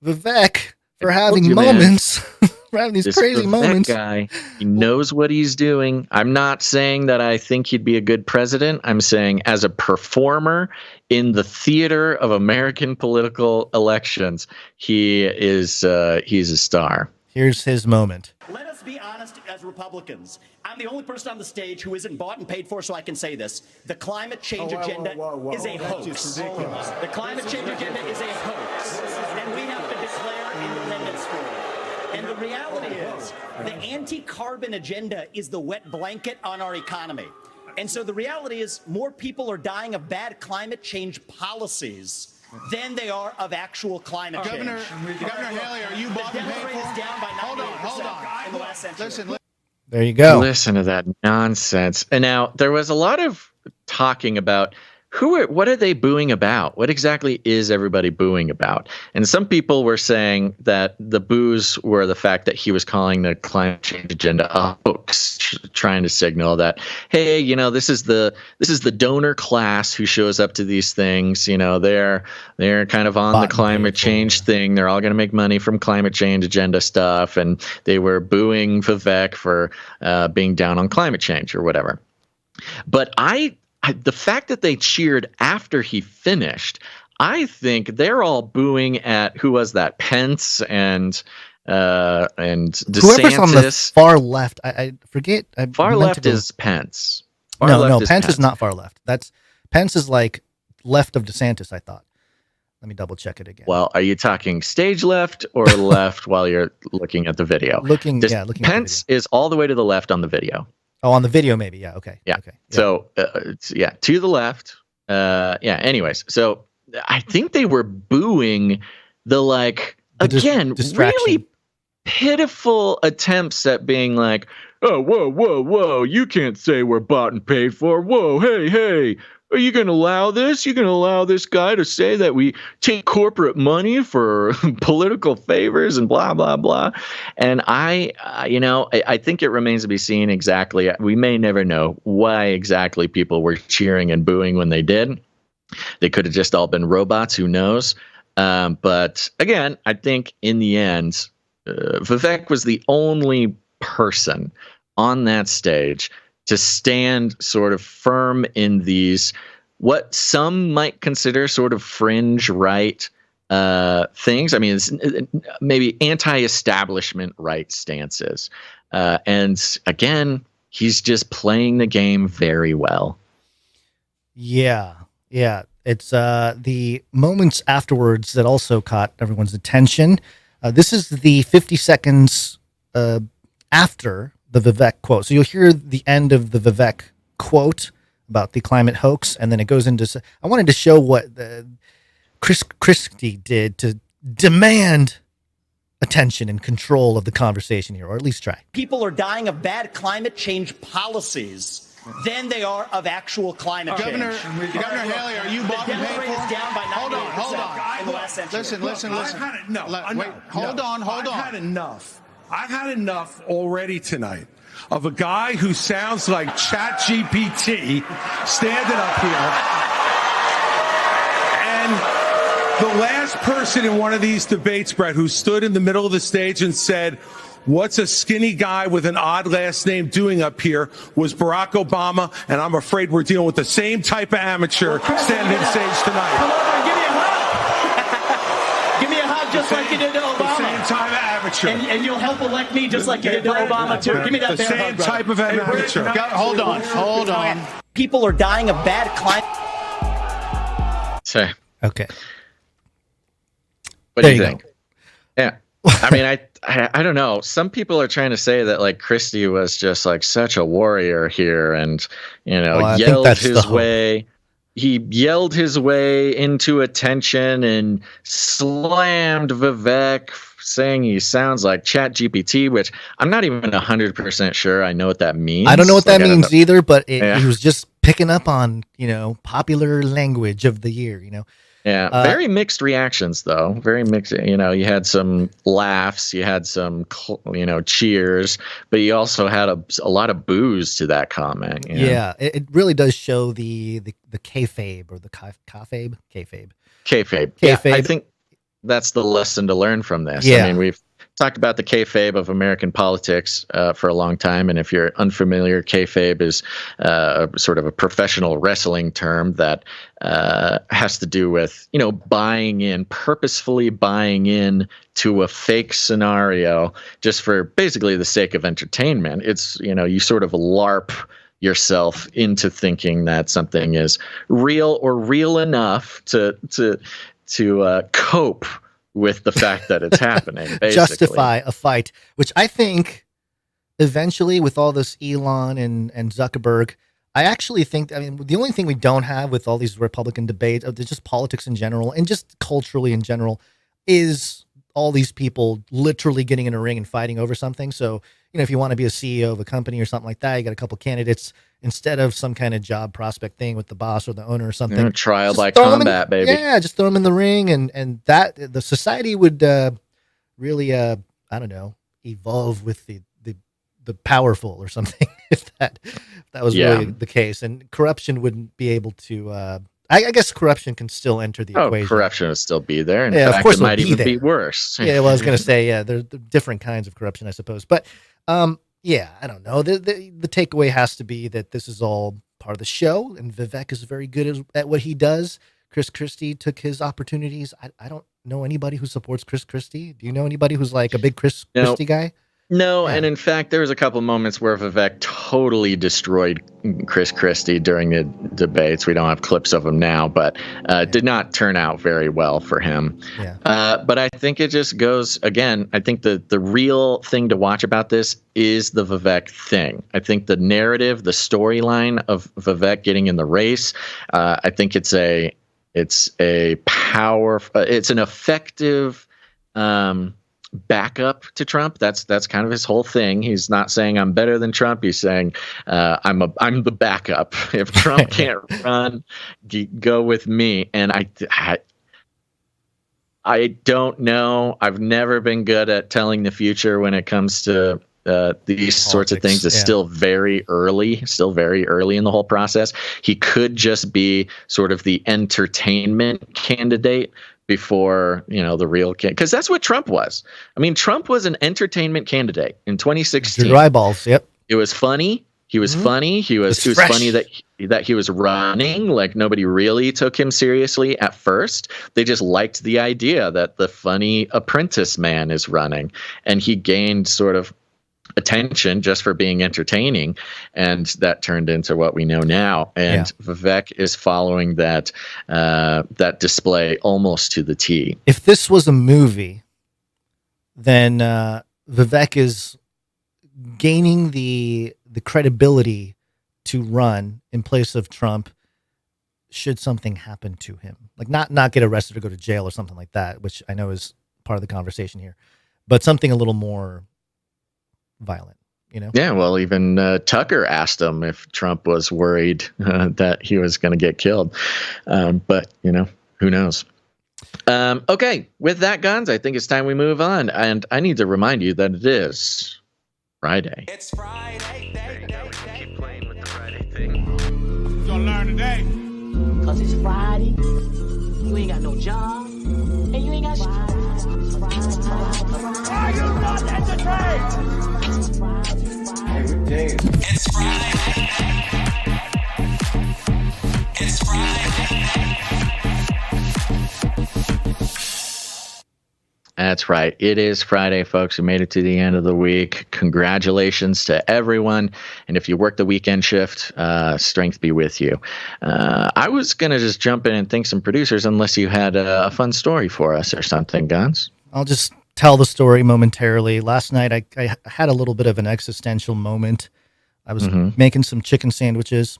Vivek. For having moments, for having these crazy moments. Guy, he knows what he's doing. I'm not saying that I think he'd be a good president. I'm saying as a performer in the theater of American political elections, he's a star. Here's his moment. Let us be honest as Republicans. I'm the only person on the stage who isn't bought and paid for, so I can say this. The climate change agenda is a hoax. The climate change agenda is a hoax. And we have to declare independence for it. And the reality is, the anti-carbon agenda is the wet blanket on our economy. And so the reality is, more people are dying of bad climate change policies than they are of actual climate change. Governor Haley, are you bought and paid for? Down by Hold on. in the last century. Listen. There you go. Listen to that nonsense. And now there was a lot of talking about what are they booing about? What exactly is everybody booing about? And some people were saying that the boos were the fact that he was calling the climate change agenda a hoax, trying to signal that, hey, this is the donor class who shows up to these things. They're kind of on the climate change thing. They're all going to make money from climate change agenda stuff. And they were booing Vivek for being down on climate change or whatever. But the fact that they cheered after he finished, I think they're all booing at, who was that? Pence and DeSantis. Whoever's on the far left, I forget. Far left is Pence. Pence is not far left. Pence is like left of DeSantis, I thought. Let me double check it again. Well, are you talking stage left or left while you're looking at the video? Looking Pence at the video. Is all the way to the left on the video. Oh, on the video, maybe. Yeah. Okay. Yeah. Okay. Yeah. So, to the left. Anyways, so I think they were booing the really pitiful attempts at being like, oh, whoa, you can't say we're bought and paid for. Whoa, hey, are you going to allow this? You're going to allow this guy to say that we take corporate money for political favors and blah, blah, blah. And I think it remains to be seen exactly. We may never know why exactly people were cheering and booing when they did. They could have just all been robots. Who knows? But again, I think in the end, Vivek was the only person on that stage to stand sort of firm in these, what some might consider sort of fringe right things. I mean, it's maybe anti-establishment right stances. And again, he's just playing the game very well. Yeah. It's the moments afterwards that also caught everyone's attention. This is the 50 seconds after the Vivek quote. So you'll hear the end of the Vivek quote about the climate hoax, and then it goes into. I wanted to show what Christie did to demand attention and control of the conversation here, or at least try. People are dying of bad climate change policies than they are of actual climate change. Governor Haley, are you bought and paid for? Is down by 98% Hold on. in the last century. Listen. Hold on. I've had enough already tonight of a guy who sounds like ChatGPT standing up here The last person in one of these debates, Brett, who stood in the middle of the stage and said, "What's a skinny guy with an odd last name doing up here?" was Barack Obama, and I'm afraid we're dealing with the same type of amateur standing on stage tonight. Come over and give me a hug. Give me a hug just like you did to Obama. The same type of amateur. And you'll help elect me just like you did to Obama, too. Give me that the bear same hug, brother. type of amateur. Hold on. People are dying of bad climate. Okay. What do you think? Yeah. I mean, I don't know. Some people are trying to say that like Christie was just like such a warrior here and, yelled his way. He yelled his way into attention and slammed Vivek, saying he sounds like ChatGPT, which I'm not even 100% sure I know what that means. I don't know what that means either, but he was just picking up on, popular language of the year, Yeah, very mixed reactions, though. Very mixed. You had some laughs, you had some, cheers, but you also had a lot of boos to that comment. Yeah, it really does show the kayfabe or the kayfabe. Yeah, I think that's the lesson to learn from this. Yeah. I mean, we've talked about the kayfabe of American politics for a long time, and if you're unfamiliar, kayfabe is sort of a professional wrestling term that has to do with purposefully buying in to a fake scenario just for basically the sake of entertainment. It's you sort of LARP yourself into thinking that something is real or real enough to cope with the fact that it's happening, basically. Justify a fight, which I think eventually with all this Elon and Zuckerberg, I actually think, the only thing we don't have with all these Republican debates, just politics in general and just culturally in general, is all these people literally getting in a ring and fighting over something. So, if you want to be a CEO of a company or something like that, you got a couple candidates instead of some kind of job prospect thing with the boss or the owner or something. Trial by combat, baby. Yeah, just throw them in the ring, and that the society would really, evolve with the powerful or something. if that was really the case, and corruption wouldn't be able to. I guess corruption can still enter the equation. Corruption will still be there. In fact, of course, it might even be worse. Yeah, well, I was going to say, there's different kinds of corruption, I suppose. But, I don't know. The takeaway has to be that this is all part of the show, and Vivek is very good at what he does. Christie took his opportunities. I don't know anybody who supports Christie. Do you know anybody who's like a big Christie guy? No, and in fact, there was a couple moments where Vivek totally destroyed Christie during the debates. We don't have clips of him now, but did not turn out very well for him. Yeah. But I think it just goes, again, I think the real thing to watch about this is the Vivek thing. I think the narrative, the storyline of Vivek getting in the race, I think it's an effective backup to Trump. That's kind of his whole thing. He's not saying I'm better than Trump. He's saying I'm the backup. If Trump can't run, go with me. And I don't know. I've never been good at telling the future when it comes to these sorts of things. It's still very early in the whole process. He could just be sort of the entertainment candidate before, the real candidate. Because that's what Trump was. I mean, Trump was an entertainment candidate in 2016. Your eyeballs, yep. It was funny. He was funny. It was funny that he was running. Like, nobody really took him seriously at first. They just liked the idea that the funny apprentice man is running. And he gained sort of attention just for being entertaining, and that turned into what we know now. And Vivek is following that display almost to the T. If this was a movie, then Vivek is gaining the credibility to run in place of Trump should something happen to him, like not get arrested or go to jail or something like that, which I know is part of the conversation here, but something a little more violent, Yeah, well, even Tucker asked him if Trump was worried that he was going to get killed. But, who knows? Okay, with that, Guns, I think it's time we move on. And I need to remind you that it is Friday. It's Friday. There you go. Keep playing with the Friday thing. You're going to learn today. Because it's Friday. You ain't got no job. And you ain't got Are you not entertained? It's Friday. It's Friday. That's right. It is Friday, folks. We made it to the end of the week. Congratulations to everyone. And if you work the weekend shift, strength be with you. I was going to just jump in and thank some producers unless you had a fun story for us or something, Guns. I'll just tell the story momentarily. Last night, I had a little bit of an existential moment. I was making some chicken sandwiches,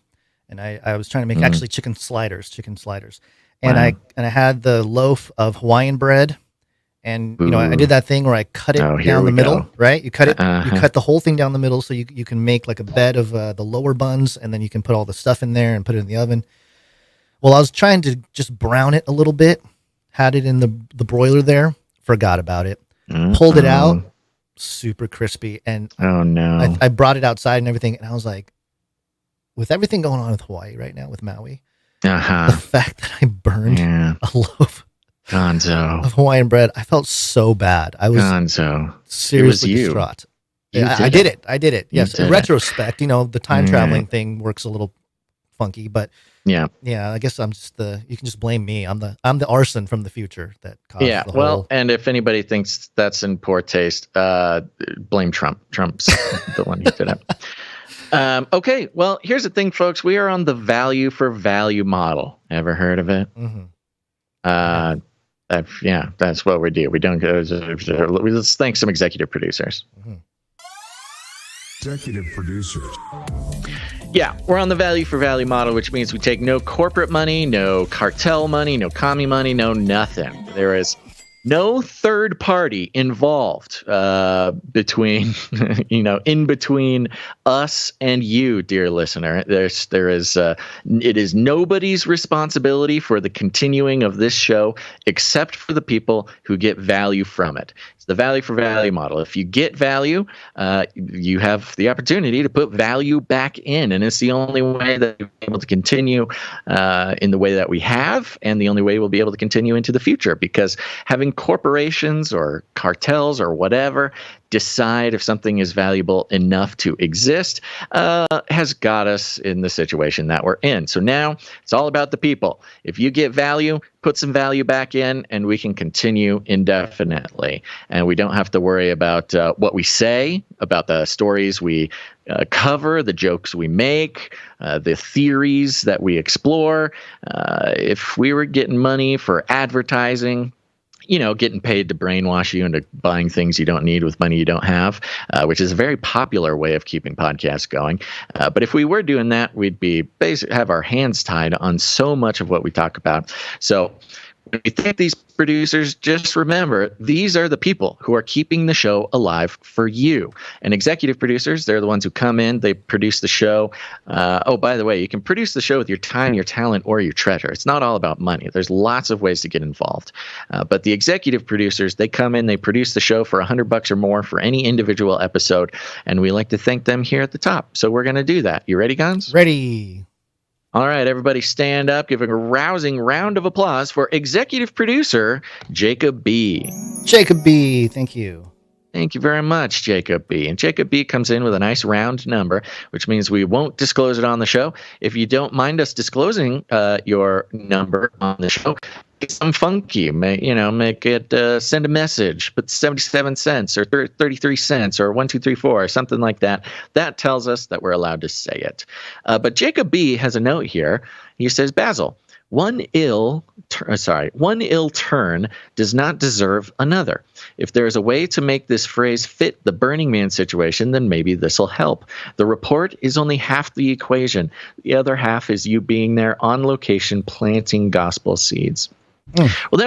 and I was trying to make actually chicken sliders. And Wow. I had the loaf of Hawaiian bread. And, you know, I did that thing where I cut it down the middle, right? You cut it, you cut the whole thing down the middle so you can make like a bed of the lower buns, and then you can put all the stuff in there and put it in the oven. Well, I was trying to just brown it a little bit, had it in the broiler there, forgot about it, pulled it out, super crispy. And oh no, I brought it outside and everything. And I was like, with everything going on with Hawaii right now, with Maui, the fact that I burned a loaf Gonzo of Hawaiian bread, I felt so bad. I was Gonzo. seriously It was you. distraught. You I did it. I did it. Yes. did In it. retrospect, you know, the time traveling thing works a little funky, but yeah, I guess I'm just you can just blame me. I'm the arson from the future that caused the whole. Well, and if anybody thinks that's in poor taste, blame Trump. Trump's the one who did it. Okay, well, here's the thing, folks. We are on the value for value model. Ever heard of it? That's what we do. We don't go. Let's thank some executive producers. Executive producers. Yeah, we're on the value for value model, which means we take no corporate money, no cartel money, no commie money, no nothing. There is no third party involved between, in between us and you, dear listener. It is nobody's responsibility for the continuing of this show except for the people who get value from it. It's the value for value model. If you get value, you have the opportunity to put value back in, and it's the only way that we'll be able to continue in the way that we have, and the only way we'll be able to continue into the future, because having corporations or cartels or whatever decide if something is valuable enough to exist has got us in the situation that we're in. So now it's all about the people. If you get value, put some value back in, and we can continue indefinitely. And we don't have to worry about what we say, about the stories we cover, the jokes we make, the theories that we explore. If we were getting money for advertising, getting paid to brainwash you into buying things you don't need with money you don't have, which is a very popular way of keeping podcasts going. But if we were doing that, we'd be basically have our hands tied on so much of what we talk about. So when you thank these producers, just remember, these are the people who are keeping the show alive for you. And executive producers, they're the ones who come in, they produce the show. Oh, by the way, you can produce the show with your time, your talent, or your treasure. It's not all about money. There's lots of ways to get involved. But the executive producers, they come in, they produce the show for $100 or more for any individual episode. And we like to thank them here at the top. So we're going to do that. You ready, Guns? Ready. All right, everybody stand up, give a rousing round of applause for executive producer Jacob B. Jacob B, thank you. Thank you very much, Jacob B. And Jacob B comes in with a nice round number, which means we won't disclose it on the show. If you don't mind us disclosing your number on the show, make some funky, make it, send a message, put 77 cents or 33 cents or 1, 2, 3, 4 or something like that. That tells us that we're allowed to say it. But Jacob B has a note here. He says, Basil, one ill turn does not deserve another. If there is a way to make this phrase fit the Burning Man situation, then maybe this will help. The report is only half the equation. The other half is you being there on location planting gospel seeds. Well, that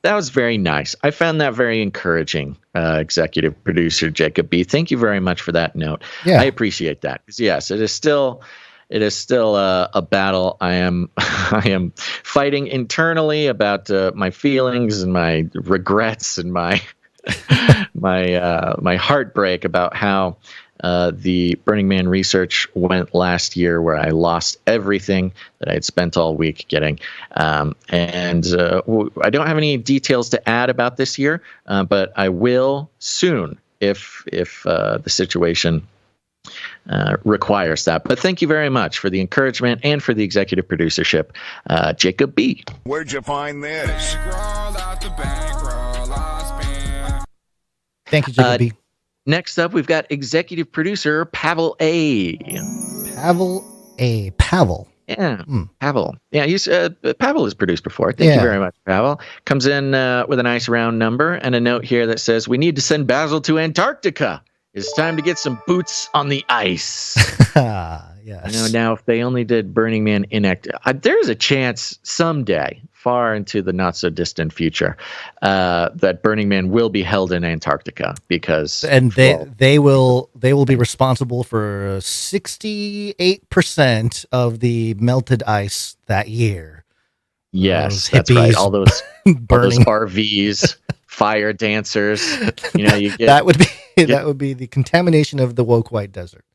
was very nice. I found that very encouraging, executive producer Jacob B. Thank you very much for that note. Yeah. I appreciate that. Yes, it is still a battle. I am fighting internally about my feelings and my regrets and my my heartbreak about how the Burning Man research went last year, where I lost everything that I had spent all week getting. I don't have any details to add about this year, but I will soon if the situation requires that. But thank you very much for the encouragement and for the executive producership, Jacob B. Where'd you find this? Thank you, Jacob B. Next up, we've got executive producer Pavel A. Pavel. Yeah, Pavel. Yeah, Pavel has produced before. Thank you very much, Pavel. Comes in with a nice round number and a note here that says, "We need to send Basil to Antarctica. It's time to get some boots on the ice." Yes. Now, if they only did Burning Man inactive, there's a chance someday, far into the not so distant future, that Burning Man will be held in Antarctica, because they will be responsible for 68% of the melted ice that year. Yes, that's right. All those RVs, fire dancers. You get that would be the contamination of the woke white desert.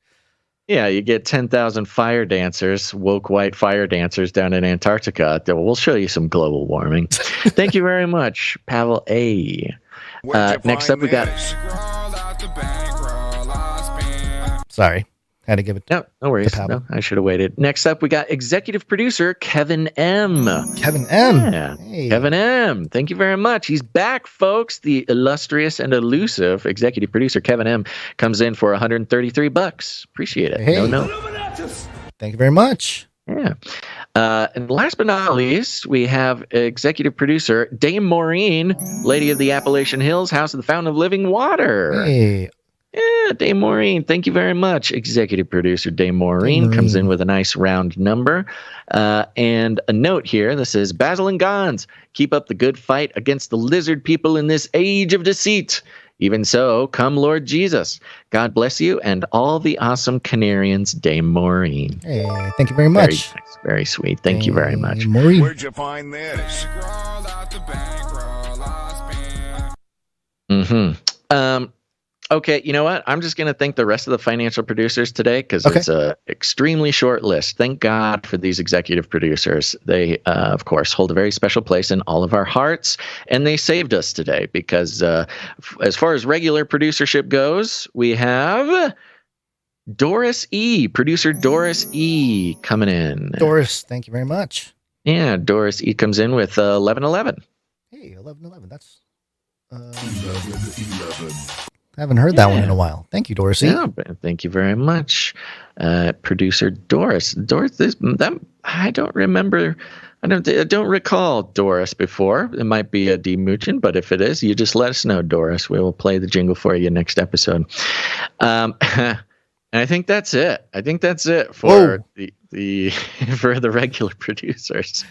Yeah, you get 10,000 fire dancers, woke white fire dancers down in Antarctica. We'll show you some global warming. Thank you very much, Pavel A. Next up, we got... Sorry, had to give it. No worries. No, I should have waited. Next up, we got executive producer Kevin M. Kevin M. Yeah. Hey. Kevin M. Thank you very much. He's back, folks. The illustrious and elusive executive producer Kevin M. comes in for $133. Appreciate it. Hey. No. Thank you very much. Yeah. And last but not least, we have executive producer Dame Maureen, Lady of the Appalachian Hills, House of the Fountain of Living Water. Hey. Yeah, Dame Maureen, thank you very much. Executive producer Dame Maureen comes in with a nice round number. And a note here that says, "Basil and Gons, keep up the good fight against the lizard people in this age of deceit. Even so, come Lord Jesus. God bless you and all the awesome Canarians, Dame Maureen." Hey, thank you very much. Very nice, very sweet. Thank you very much. Maureen. Where'd you find this? Okay, you know what? I'm just going to thank the rest of the financial producers today, because it's an extremely short list. Thank God for these executive producers. They, of course, hold a very special place in all of our hearts, and they saved us today, because as far as regular producership goes, we have Doris E., producer Doris E. coming in. Doris, thank you very much. Yeah, Doris E. comes in with 1111. Hey, 1111. That's... I haven't heard that one in a while. Thank you, Doris. Yeah, thank you very much, producer Doris. I don't remember. I don't recall Doris before. It might be a D. Muchin, but if it is, you just let us know, Doris. We will play the jingle for you next episode. And I think that's it. For for the regular producers.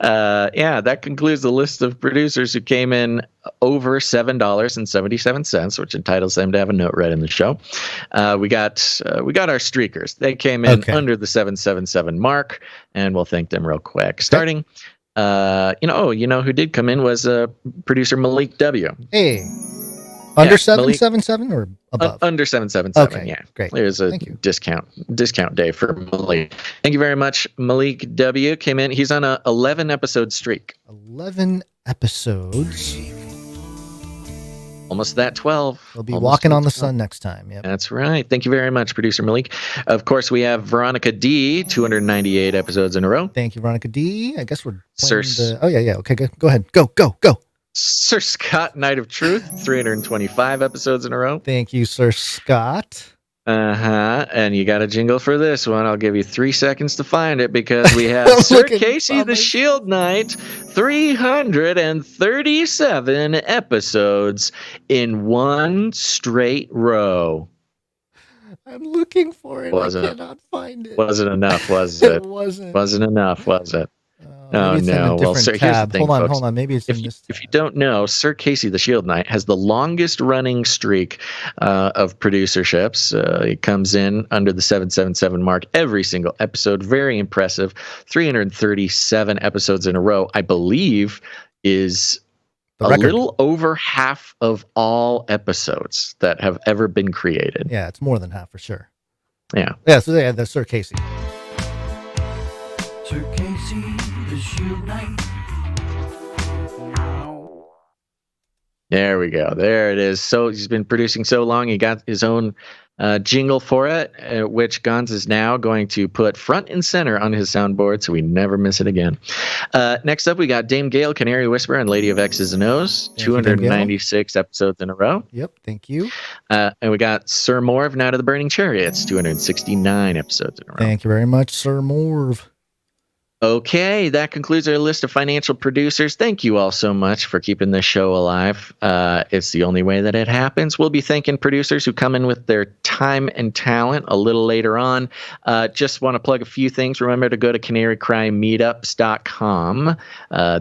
That concludes the list of producers who came in over $7.77, which entitles them to have a note read in the show. We got our streakers. They came in under the 777 mark, and we'll thank them real quick. Starting, who did come in was producer Malik W. Hey. Under 777 or above? Under 777. Okay, yeah. Great. There's a discount day for Malik. Thank you very much. Malik W. came in. He's on a 11 episode streak. 11 episodes. Almost that 12. We'll be walking on the sun next time. Yep. That's right. Thank you very much, producer Malik. Of course, we have Veronica D. 298 episodes in a row. Thank you, Veronica D. I guess we're playing yeah. Okay, go ahead. Go. Sir Scott, Knight of Truth, 325 episodes in a row. Thank you, Sir Scott. And you got a jingle for this one. I'll give you 3 seconds to find it, because we have Sir Casey the Shield Knight, 337 episodes in one straight row. I'm looking for it. I cannot find it. Wasn't enough, was it? It wasn't. Wasn't enough, was it? Oh no! Well, sir, here's the thing, folks. Hold on. Maybe it's if you don't know, Sir Casey the Shield Knight has the longest running streak of producerships. He comes in under the 777 mark every single episode. Very impressive. 337 episodes in a row, I believe, is a little over half of all episodes that have ever been created. Yeah, it's more than half for sure. Yeah. Yeah, so yeah, that's Sir Casey. Sir Casey is unite. There we go. There it is. So he's been producing so long, he got his own jingle for it, which Gons is now going to put front and center on his soundboard so we never miss it again. Next up, we got Dame Gail, Canary Whisperer, and Lady of X's and O's. 296 episodes in a row. Yep, thank you. And we got Sir Morv, Night of the Burning Chariots, 269 episodes in a row. Thank you very much, Sir Morv. Okay, that concludes our list of financial producers. Thank you all so much for keeping this show alive. It's the only way that it happens. We'll be thanking producers who come in with their time and talent a little later on. Just want to plug a few things. Remember to go to canarycrymeetups.com.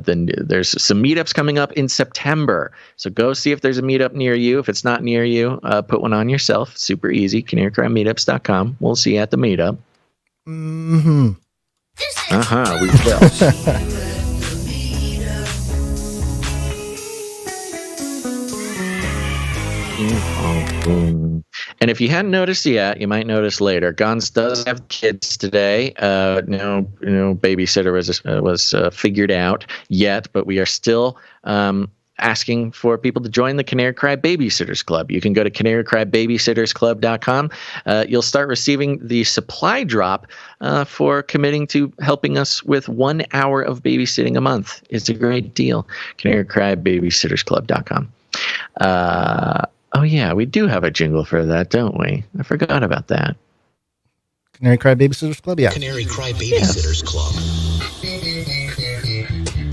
Then there's some meetups coming up in September. So go see if there's a meetup near you. If it's not near you, put one on yourself. Super easy. canarycrymeetups.com. We'll see you at the meetup. Mm-hmm. We will. And if you hadn't noticed yet, you might notice later. Gons does have kids today. No, babysitter was figured out yet, but we are still asking for people to join the Canary Cry Babysitters Club. You can go to canarycrybabysittersclub.com. You'll start receiving the supply drop for committing to helping us with 1 hour of babysitting a month. It's a great deal. canarycrybabysittersclub.com. Oh, yeah, we do have a jingle for that, don't we? I forgot about that. Canary Cry Babysitters Club? Yeah. Canary Cry Babysitters Club.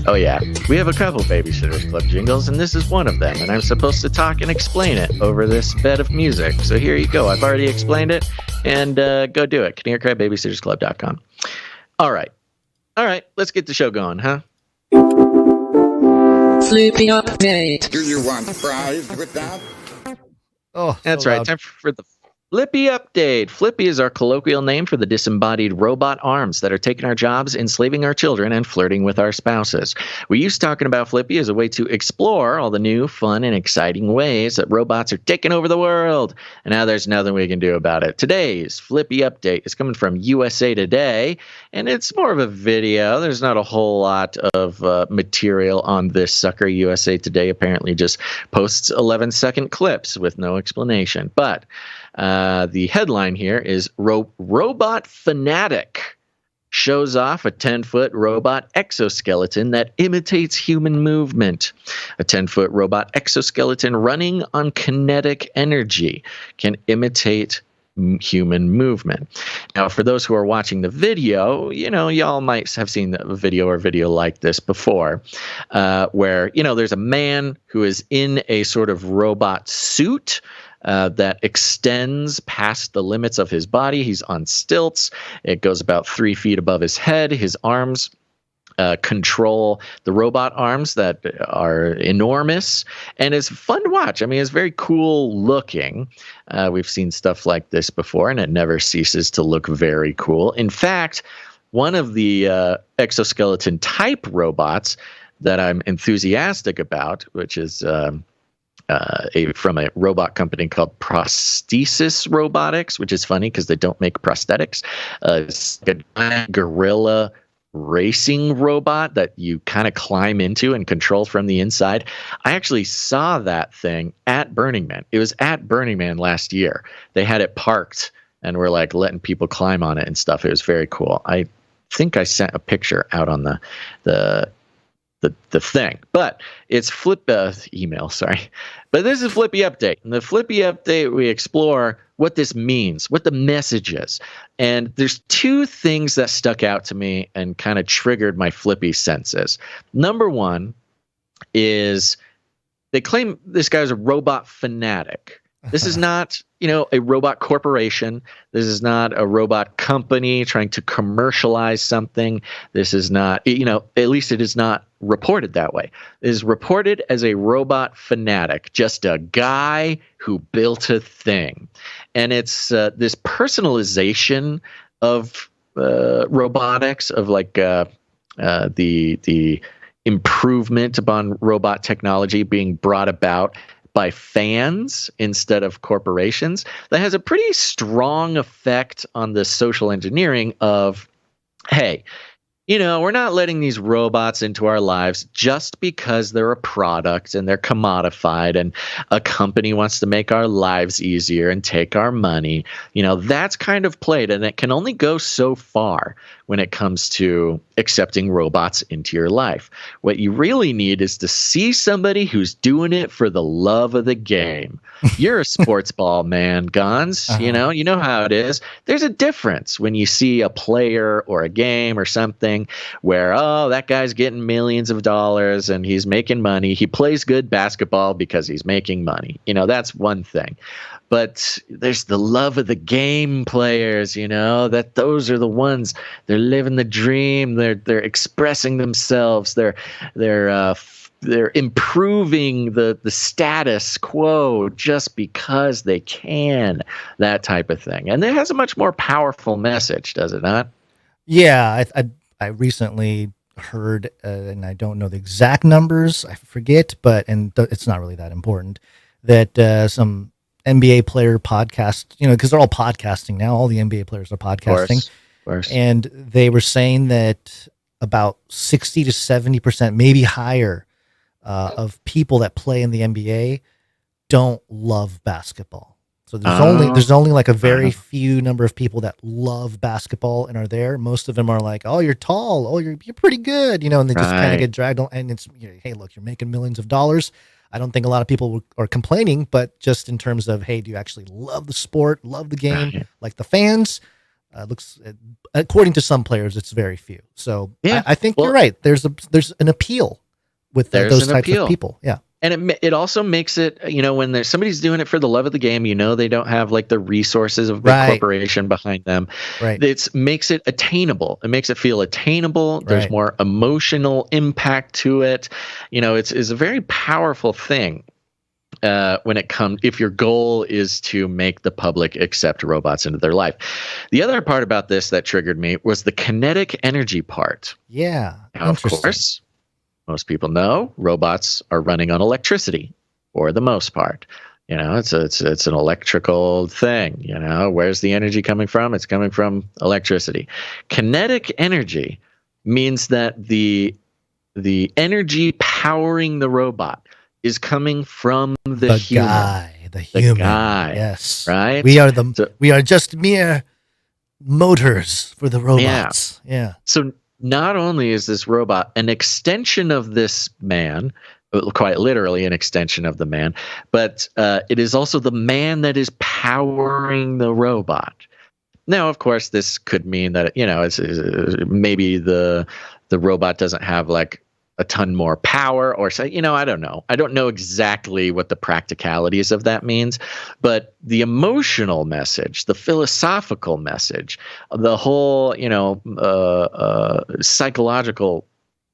Oh, yeah. We have a couple Babysitters Club jingles, and this is one of them, and I'm supposed to talk and explain it over this bed of music. So here you go. I've already explained it, and go do it. canarycrybabysittersclub.com. All right. Let's get the show going, huh? Flippy update. Do you want fries with that? Oh, that's right. Time for the Flippy update. Flippy is our colloquial name for the disembodied robot arms that are taking our jobs, enslaving our children, and flirting with our spouses. We used talking about Flippy as a way to explore all the new, fun, and exciting ways that robots are taking over the world. And now there's nothing we can do about it. Today's Flippy update is coming from USA Today, and it's more of a video. There's not a whole lot of material on this sucker. USA Today apparently just posts 11-second clips with no explanation. But the headline here is Robot Fanatic shows off a 10-foot robot exoskeleton that imitates human movement. A 10-foot robot exoskeleton running on kinetic energy can imitate human movement. Now, for those who are watching the video, y'all might have seen a video or video like this before, where, there's a man who is in a sort of robot suit that extends past the limits of his body. He's on stilts. It goes about 3 feet above his head. His arms control the robot arms that are enormous, and it's fun to watch. I mean, it's very cool looking. We've seen stuff like this before, and it never ceases to look very cool. In fact, one of the exoskeleton type robots that I'm enthusiastic about, which is from a robot company called Prosthesis Robotics, which is funny because they don't make prosthetics. It's a giant gorilla racing robot that you kind of climb into and control from the inside. I actually saw that thing at Burning Man. It was at Burning Man last year. They had it parked and were like letting people climb on it and stuff. It was very cool. I think I sent a picture out on the thing, but it's email, sorry. But this is Flippy Update. In the Flippy Update, we explore what this means, what the message is. And there's two things that stuck out to me and kind of triggered my Flippy senses. Number one is they claim this guy's a robot fanatic. This is not, a robot corporation. This is not a robot company trying to commercialize something. This is not, at least it is not reported that way. It is reported as a robot fanatic, just a guy who built a thing. And it's this personalization of robotics, of like the improvement upon robot technology being brought about by fans instead of corporations, that has a pretty strong effect on the social engineering of, hey, we're not letting these robots into our lives just because they're a product and they're commodified and a company wants to make our lives easier and take our money. That's kind of played, and it can only go so far when it comes to accepting robots into your life. What you really need is to see somebody who's doing it for the love of the game. You're a sports ball man, Gons. You know how it is. There's a difference when you see a player or a game or something where, that guy's getting millions of dollars and he's making money. He plays good basketball because he's making money. That's one thing. But there's the love of the game players, that those are the ones. They're living the dream. They're expressing themselves. They're improving the status quo just because they can, that type of thing. And it has a much more powerful message, does it not? Yeah, I recently heard, and I don't know the exact numbers, I forget, but it's not really that important, that some NBA player podcast, because they're all podcasting now. All the NBA players are podcasting. Of course. And they were saying that about 60 to 70%, maybe higher, of people that play in the NBA don't love basketball. So there's only like a very few number of people that love basketball and are there. Most of them are like, oh, you're tall. Oh, you're pretty good. And they just kind of get dragged on. And it's, hey, look, you're making millions of dollars. I don't think a lot of people are complaining, but just in terms of, hey, do you actually love the sport, love the game, like the fans? Looks, according to some players, it's very few. So yeah, I think you're right. There's an appeal with those types of people. Yeah. And it also makes it, when there's somebody's doing it for the love of the game, they don't have like the resources of a big corporation behind them. Right. It makes it attainable. It makes it feel attainable. There's more emotional impact to it. It's a very powerful thing when it comes, if your goal is to make the public accept robots into their life. The other part about this that triggered me was the kinetic energy part. Yeah. Now, of course, most people know robots are running on electricity for the most part. It's an electrical thing. Where's the energy coming from? It's coming from electricity. Kinetic energy means that the energy powering the robot is coming from the human. The human. Guy. Yes. Right? We are just mere motors for the robots. Yeah. So not only is this robot an extension of this man, quite literally an extension of the man, but it is also the man that is powering the robot. Now, of course, this could mean that, it's maybe the robot doesn't have like a ton more power, or say, I don't know. I don't know exactly what the practicalities of that means, but the emotional message, the philosophical message, the whole, psychological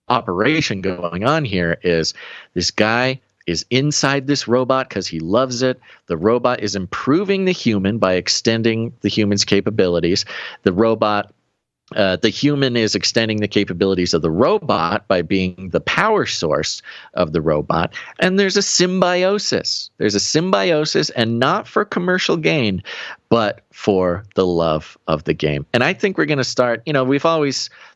operation going on here is this guy is inside this robot because he loves it. The robot is improving the human by extending the human's capabilities. The human is extending the capabilities of the robot by being the power source of the robot. And there's a symbiosis. And not for commercial gain, but for the love of the game. And I think we're going to start,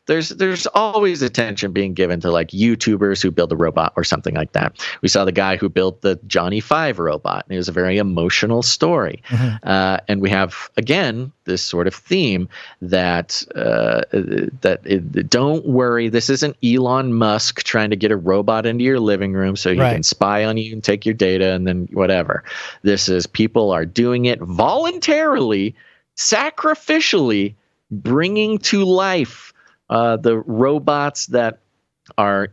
there's always attention being given to like YouTubers who build a robot or something like that. We saw the guy who built the Johnny 5 robot, and it was a very emotional story. And we have, again, this sort of theme that don't worry, this isn't Elon Musk trying to get a robot into your living room so he can spy on you and take your data and then whatever. This is people are doing it voluntarily, sacrificially, bringing to life the robots that are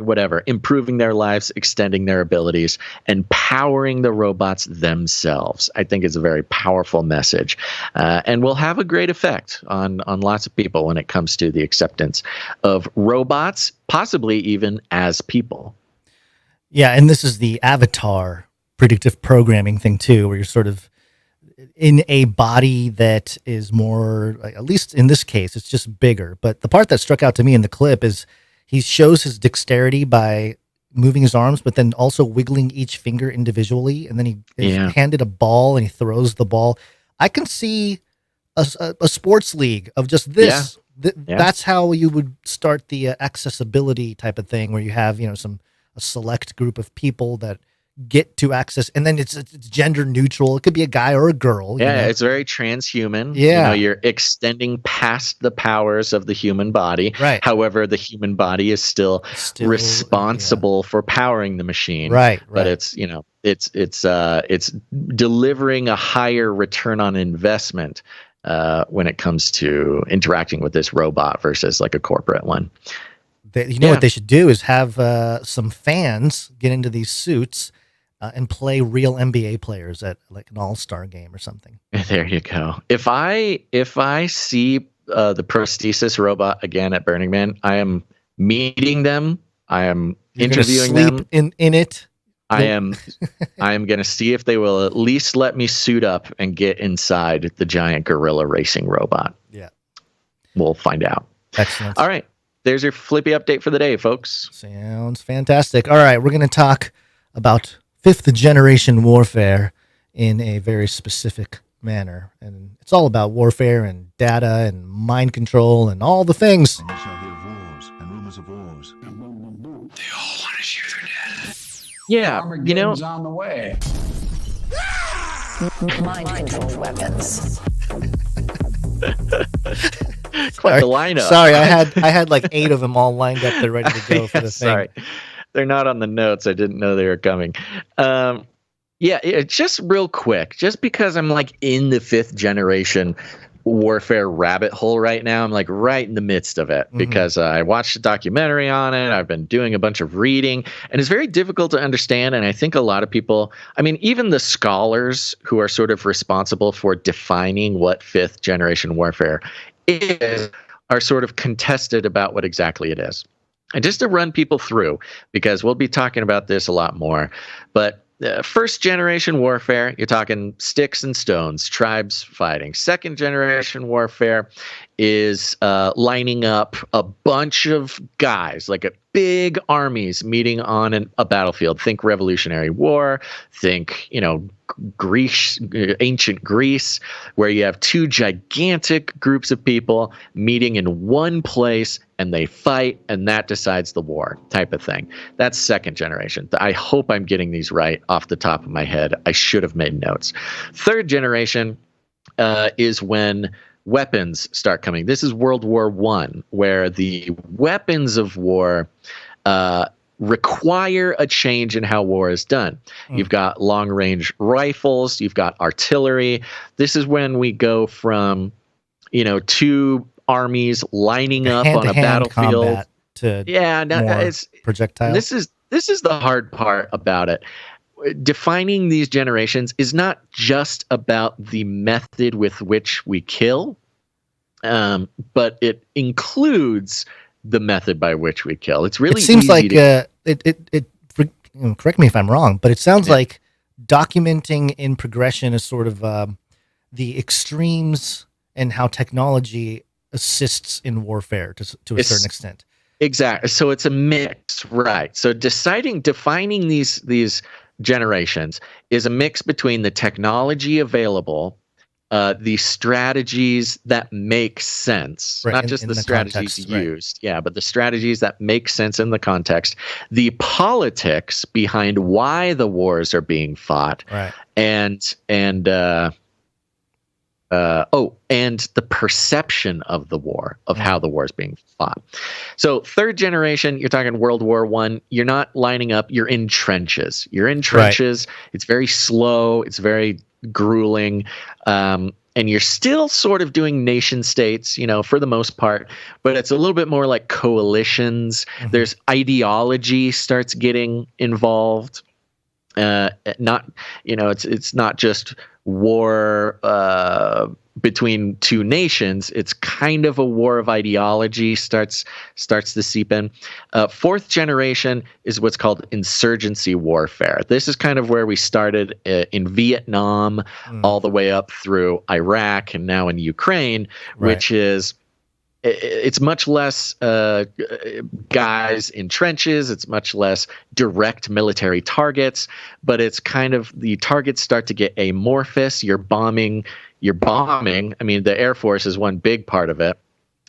improving their lives, extending their abilities, and powering the robots themselves. I think it's a very powerful message, and will have a great effect on lots of people when it comes to the acceptance of robots, possibly even as people. Yeah, and this is the avatar predictive programming thing too, where you're sort of in a body that is more, at least in this case, it's just bigger. But the part that struck out to me in the clip is he shows his dexterity by moving his arms, but then also wiggling each finger individually. And then he is handed a ball and he throws the ball. I can see a sports league of just this. That's how you would start the accessibility type of thing, where you have, a select group of people that get to access, and then it's gender neutral. It could be a guy or a girl. It's very transhuman. You're extending past the powers of the human body. Right. However, the human body is still responsible for powering the machine. Right. But it's it's delivering a higher return on investment when it comes to interacting with this robot versus like a corporate one. What they should do is have some fans get into these suits and play real NBA players at like an all-star game or something. There you go. If I see the prosthesis robot again at Burning Man, I am meeting them. I am interviewing them in it. I am going to see if they will at least let me suit up and get inside the giant gorilla racing robot. Yeah. We'll find out. Excellent. All right. There's your Flippy update for the day, folks. Sounds fantastic. All right. We're going to talk about 5th generation warfare in a very specific manner. And it's all about warfare and data and mind control and all the things. And you shall hear wars and rumors of wars. They all want to share their data. Yeah, Armageddon's on the way. Mind control weapons. Quite the lineup. Sorry, I had like 8 of them all lined up. They're ready to go for the thing. Sorry, they're not on the notes. I didn't know they were coming. Just real quick, just because I'm like in the 5th generation warfare rabbit hole right now. I'm like right in the midst of it because I watched a documentary on it. I've been doing a bunch of reading, and it's very difficult to understand. And I think a lot of people, I mean, even the scholars who are sort of responsible for defining what 5th generation warfare is, are sort of contested about what exactly it is. And just to run people through, because we'll be talking about this a lot more, but 1st generation warfare, you're talking sticks and stones, tribes fighting. 2nd generation warfare is lining up a bunch of guys, like big armies meeting on a battlefield. Think Revolutionary War, think, Greece, ancient Greece, where you have 2 gigantic groups of people meeting in one place and they fight, and that decides the war type of thing. That's 2nd generation. I hope I'm getting these right off the top of my head. I should have made notes. 3rd generation is when weapons start coming. This is World War I, where the weapons of war require a change in how war is done. You've got long-range rifles, you've got artillery. This is when we go from, 2 armies lining up on a battlefield to it's projectile. This is the hard part about it. Defining these generations is not just about the method with which we kill, but it includes the method by which we kill. It's really it seems easy like correct me if I'm wrong, but it sounds like documenting in progression is sort of the extremes and how technology assists in warfare to a certain extent. Exactly. So it's a mix, right? So defining these generations is a mix between the technology available, the strategies that make sense, right, not just the strategies context, used, but the strategies that make sense in the context, the politics behind why the wars are being fought, right, and the perception of the war, of how the war is being fought. So 3rd generation, you're talking World War I, you're not lining up, you're in trenches. Right. It's very slow, it's very grueling, and you're still sort of doing nation states, for the most part, but it's a little bit more like coalitions. There's ideology starts getting involved. It's not just war between 2 nations. It's kind of a war of ideology starts to seep in. 4th generation is what's called insurgency warfare. This is kind of where we started in Vietnam, all the way up through Iraq and now in Ukraine, which is it's much less guys in trenches. It's much less direct military targets, but it's kind of the targets start to get amorphous. You're bombing. I mean, the Air Force is one big part of it.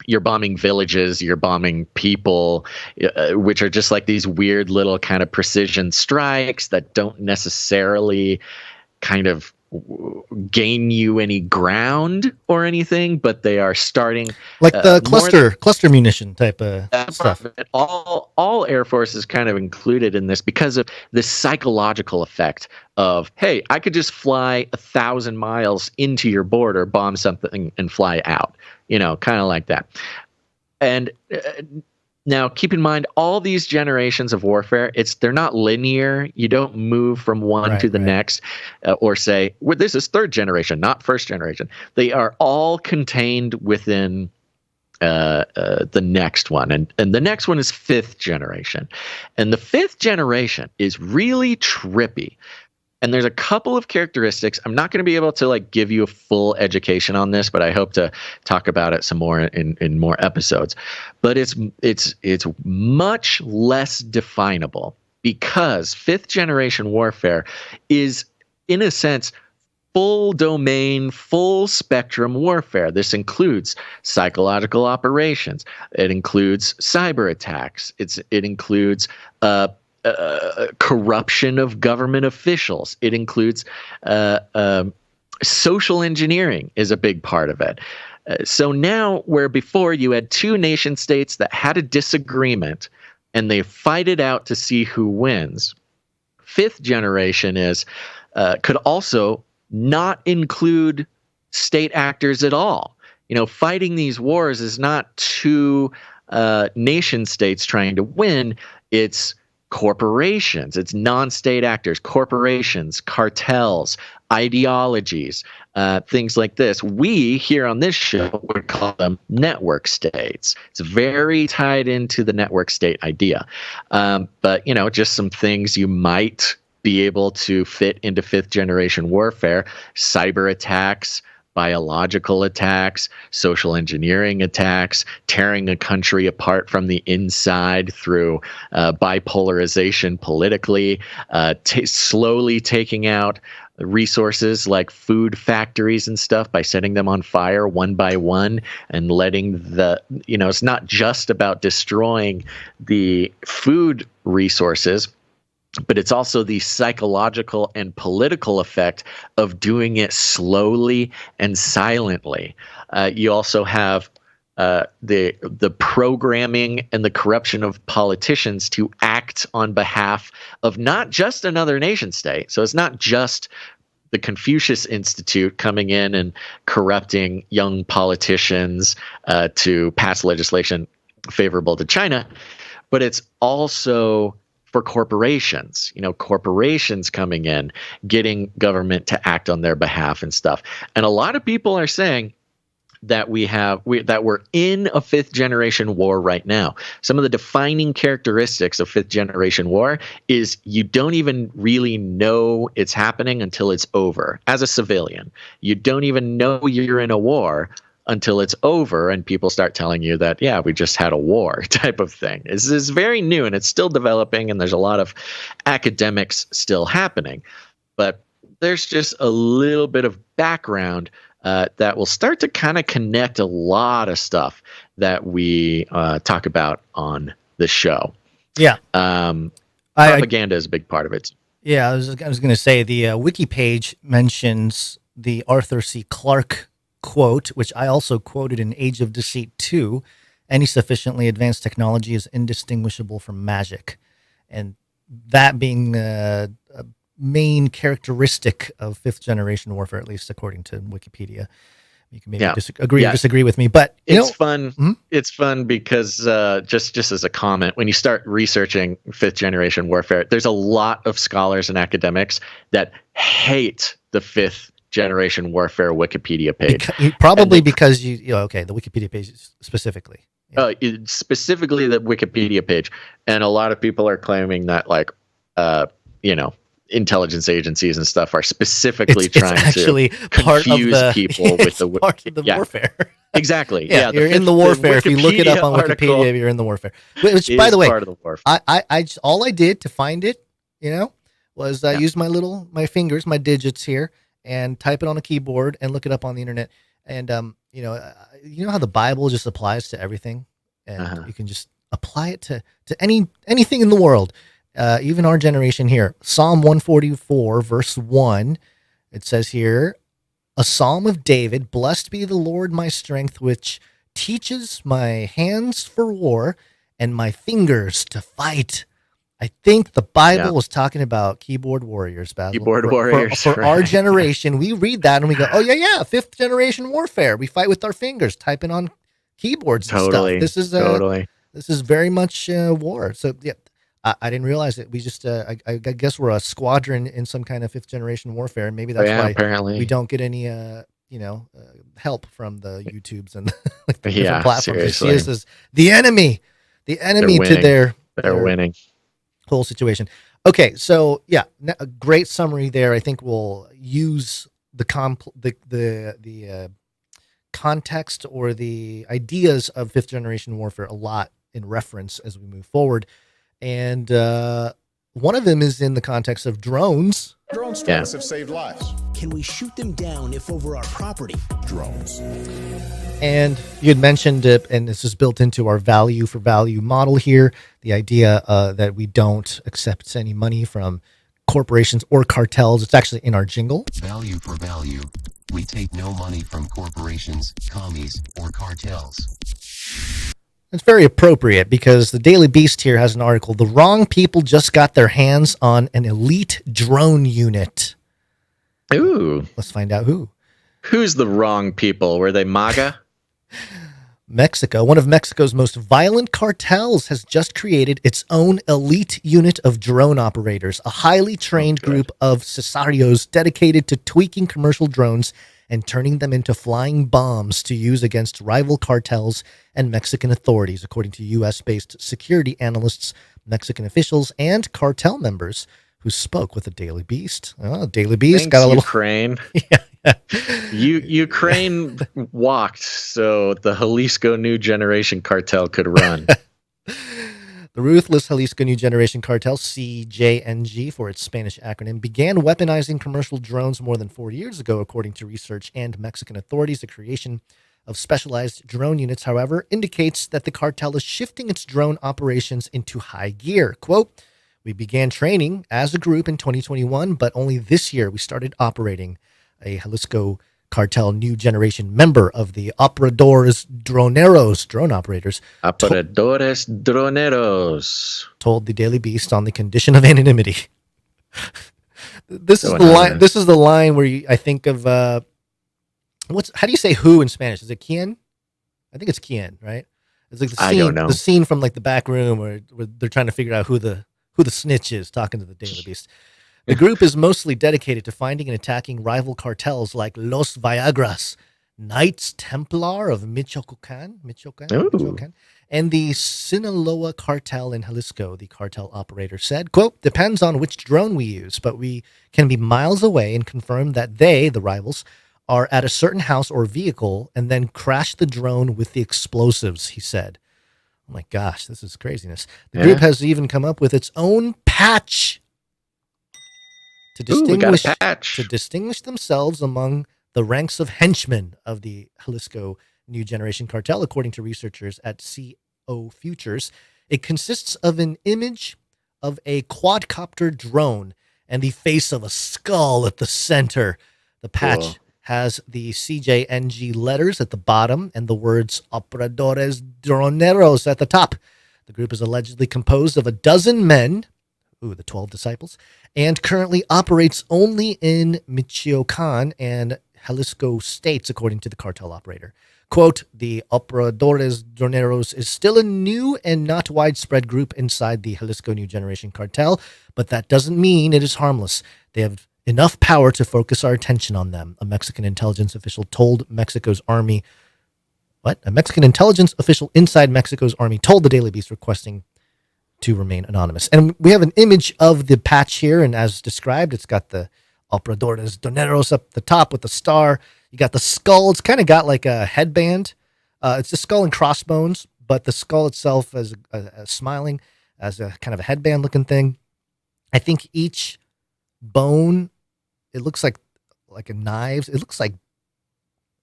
You're bombing villages, you're bombing people, which are just like these weird little kind of precision strikes that don't necessarily kind of gain you any ground or anything, but they are starting like the cluster munition type of stuff. All Air Force is kind of included in this because of the psychological effect of, hey, I could just fly 1,000 miles into your border, bomb something, and fly out. Kind of like that. And now keep in mind, all these generations of warfare, they're not linear. You don't move from one to the next or say, well, this is third generation, not first generation. They are all contained within the next one. And the next one is fifth generation. And the fifth generation is really trippy. And there's a couple of characteristics. I'm not going to be able to give you a full education on this, but I hope to talk about it some more in more episodes. But it's much less definable because fifth generation warfare is, in a sense, full domain, full spectrum warfare. This includes psychological operations. It includes cyber attacks. It includes corruption of government officials. It includes social engineering is a big part of it. So now, where before you had two nation states that had a disagreement and they fight it out to see who wins, fifth generation could also not include state actors at all. Fighting these wars is not two nation states trying to win. It's corporations, it's non-state actors, corporations, cartels, ideologies, things like this. We here on this show would call them network states. It's very tied into the network state idea. But just some things you might be able to fit into fifth generation warfare: cyber attacks, biological attacks, social engineering attacks, tearing a country apart from the inside through bipolarization politically, slowly taking out resources like food factories and stuff by setting them on fire one by one and letting it's not just about destroying the food resources, but it's also the psychological and political effect of doing it slowly and silently. You also have the programming and the corruption of politicians to act on behalf of not just another nation state. So it's not just the Confucius Institute coming in and corrupting young politicians to pass legislation favorable to China, but it's also for corporations, corporations coming in, getting government to act on their behalf and stuff. And a lot of people are saying that we're in a fifth generation war right now. Some of the defining characteristics of fifth generation war is you don't even really know it's happening until it's over. As a civilian, you don't even know you're in a war until it's over and people start telling you that, yeah, we just had a war type of thing. This is very new and it's still developing, and there's a lot of academics still happening. But there's just a little bit of background that will start to kind of connect a lot of stuff that we talk about on the show. Yeah. Propaganda is a big part of it. Yeah, I was going to say the wiki page mentions the Arthur C. Clarke quote, which I also quoted in Age of Deceit 2, any sufficiently advanced technology is indistinguishable from magic. And that being a main characteristic of fifth generation warfare, at least according to Wikipedia. You can maybe agree or disagree with me, but it's fun. Mm-hmm. It's fun because just as a comment, when you start researching fifth generation warfare, there's a lot of scholars and academics that hate the fifth generation warfare Wikipedia page. Because the Wikipedia page specifically. Yeah. Specifically the Wikipedia page. And a lot of people are claiming that intelligence agencies and stuff are specifically It's trying actually to part of confuse the people with the part of the warfare. Exactly. Yeah, you're in the warfare. If you look it up on Wikipedia, you're in the warfare. Which, by the way, part of the warfare. I all I did to find it, was use my fingers, my digits here, and type it on a keyboard and look it up on the internet. And you know how the Bible just applies to everything, and you can just apply it to anything in the world, even our generation here. Psalm 144, verse 1, it says here, a psalm of David, blessed be the Lord my strength, which teaches my hands for war and my fingers to fight. I think the Bible was talking about keyboard warriors, Basil. Keyboard warriors. For our generation, we read that and we go, oh, yeah, 5th generation warfare. We fight with our fingers, typing on keyboards and stuff. This is very much war. So, yeah, I didn't realize it. We just, I guess we're a squadron in some kind of 5th generation warfare. And maybe that's why apparently we don't get any, help from the YouTubes and the different platforms. Seriously. This is the enemy to their winning whole situation. Okay, so yeah, a great summary there. I think we'll use the context or the ideas of 5th generation warfare a lot in reference as we move forward. And one of them is in the context of drones. Drone strikes have saved lives. Can we shoot them down if over our property? Drones. And you had mentioned it, and this is built into our value for value model here, the idea that we don't accept any money from corporations or cartels. It's actually in our jingle. Value for value. We take no money from corporations, commies, or cartels. It's very appropriate because the Daily Beast here has an article. The wrong people just got their hands on an elite drone unit. Ooh. Let's find out who. Who's the wrong people? Were they MAGA? Mexico, one of Mexico's most violent cartels, has just created its own elite unit of drone operators, a highly trained group of sicarios dedicated to tweaking commercial drones and turning them into flying bombs to use against rival cartels and Mexican authorities, according to U.S.-based security analysts, Mexican officials, and cartel members who spoke with the Daily Beast. Oh, Daily Beast got a little... Ukraine. Ukraine walked so the Jalisco New Generation Cartel could run. The ruthless Jalisco New Generation Cartel, CJNG for its Spanish acronym, began weaponizing commercial drones more than 4 years ago, according to research and Mexican authorities. The creation of specialized drone units, however, indicates that the cartel is shifting its drone operations into high gear. Quote, we began training as a group in 2021, but only this year we started operating. A Jalisco Cartel New Generation member of the Operadores Droneros, drone operators, Operadores Droneros, told the Daily Beast on the condition of anonymity. This is the line. This is the line where I think of how do you say who in Spanish? Is it quien? I think it's quien, right? It's like the scene, I don't know. The scene from like the back room where they're trying to figure out who the snitch is talking to the Daily Beast. The group is mostly dedicated to finding and attacking rival cartels like Los Viagras, Knights Templar of Michoacan, and the Sinaloa cartel in Jalisco, the cartel operator said. Quote, depends on which drone we use, but we can be miles away and confirm that they, the rivals, are at a certain house or vehicle and then crash the drone with the explosives, he said. Oh my gosh, this is craziness. The group has even come up with its own patch to distinguish themselves among the ranks of henchmen of the Jalisco New Generation Cartel, according to researchers at CO Futures. It consists of an image of a quadcopter drone and the face of a skull at the center. The patch has the CJNG letters at the bottom and the words Operadores Droneros at the top. The group is allegedly composed of a dozen men, the 12 disciples, and currently operates only in Michoacan and Jalisco states, according to the cartel operator. Quote, the Operadores Droneros is still a new and not widespread group inside the Jalisco New Generation Cartel, but that doesn't mean it is harmless. They have enough power to focus our attention on them, a Mexican intelligence official told Mexico's army. What? A Mexican intelligence official inside Mexico's army told the Daily Beast, requesting to remain anonymous. And we have an image of the patch here, and as described, it's got the Operadores Doneros up the top with the star. You got the skull. It's kind of got like a headband. It's the skull and crossbones, but the skull itself is smiling as a kind of a headband looking thing. I think each bone, it looks like a knives. It looks like,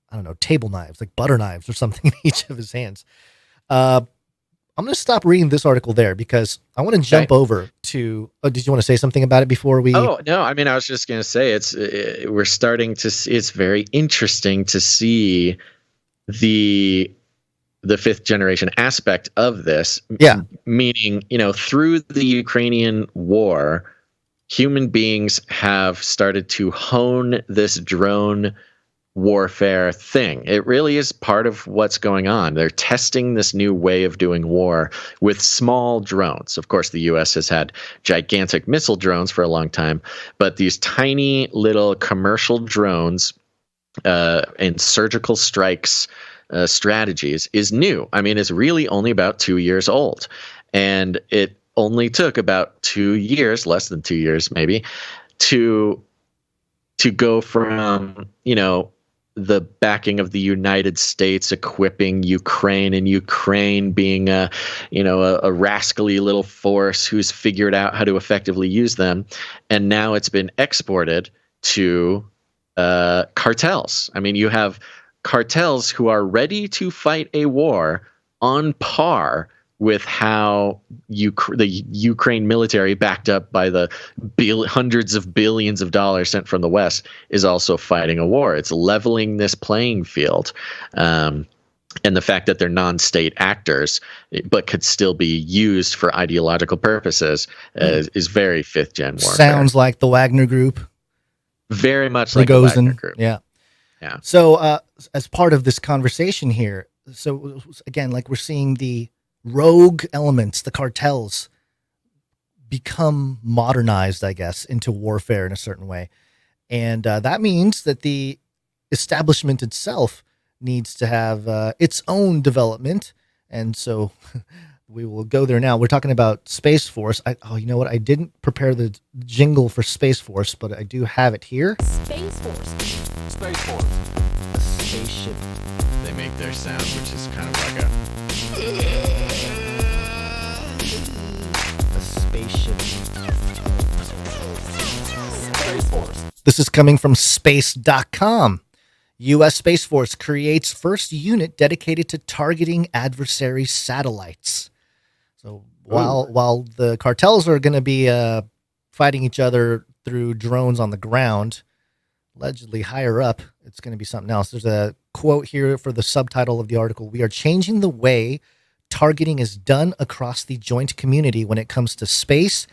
I don't know, table knives, like butter knives or something in each of his hands. I'm going to stop reading this article there because I want to jump over to. Oh, did you want to say something about it before we? Oh no, I mean I was just going to say we're starting to see, it's very interesting to see the fifth generation aspect of this. Yeah, meaning through the Ukrainian war, human beings have started to hone this drone warfare thing. It really is part of what's going on. They're testing this new way of doing war with small drones. Of course, the US has had gigantic missile drones for a long time, but these tiny little commercial drones and surgical strikes strategies is new. I mean, it's really only about 2 years old. And it only took about 2 years, less than 2 years maybe, to go from, the backing of the United States equipping Ukraine, and Ukraine being a rascally little force who's figured out how to effectively use them. And now it's been exported to cartels. I mean, you have cartels who are ready to fight a war on par with how the Ukraine military, backed up by the hundreds of billions of dollars sent from the West, is also fighting a war. It's leveling this playing field. And the fact that they're non-state actors, but could still be used for ideological purposes, is very fifth-gen warfare. Sounds like the Wagner Group. Very much like the Wagner Group. Yeah. Yeah. So as part of this conversation here, so again, like we're seeing the rogue elements, the cartels, become modernized, I guess, into warfare in a certain way. And that means that the establishment itself needs to have its own development. And so we will go there now. We're talking about Space Force. You know what? I didn't prepare the jingle for Space Force, but I do have it here. Space Force. Space Force. A spaceship. They make their sound, which is kind of like a spaceship. Space Force. This is coming from space.com. U.S. Space Force creates first unit dedicated to targeting adversary satellites. So while the cartels are going to be fighting each other through drones on the ground, allegedly higher up, it's going to be something else. There's a quote here for the subtitle of the article. We are changing the way targeting is done across the joint community when it comes to space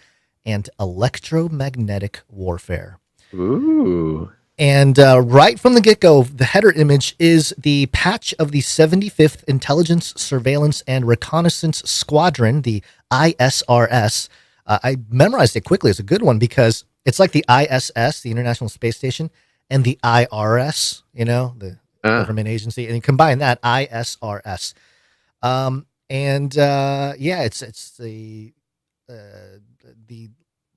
and electromagnetic warfare. Ooh. And right from the get-go, the header image is the patch of the 75th Intelligence, Surveillance, and Reconnaissance Squadron, the ISRS. I memorized it quickly. It's a good one because it's like the ISS, the International Space Station, and the IRS, the government agency. And you combine that, ISRS. It's the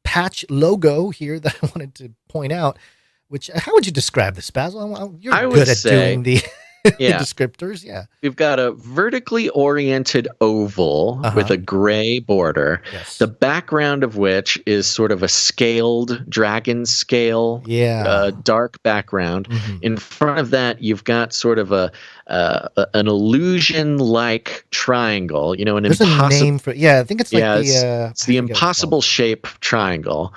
patch logo here that I wanted to point out. Which, how would you describe this, Basil? You're good at doing the descriptors. Yeah. We've got a vertically oriented oval with a gray border, the background of which is sort of a scaled dragon scale, dark background. Mm-hmm. In front of that, you've got sort of an illusion-like triangle. There's a name for I think it's like it's the impossible shape triangle.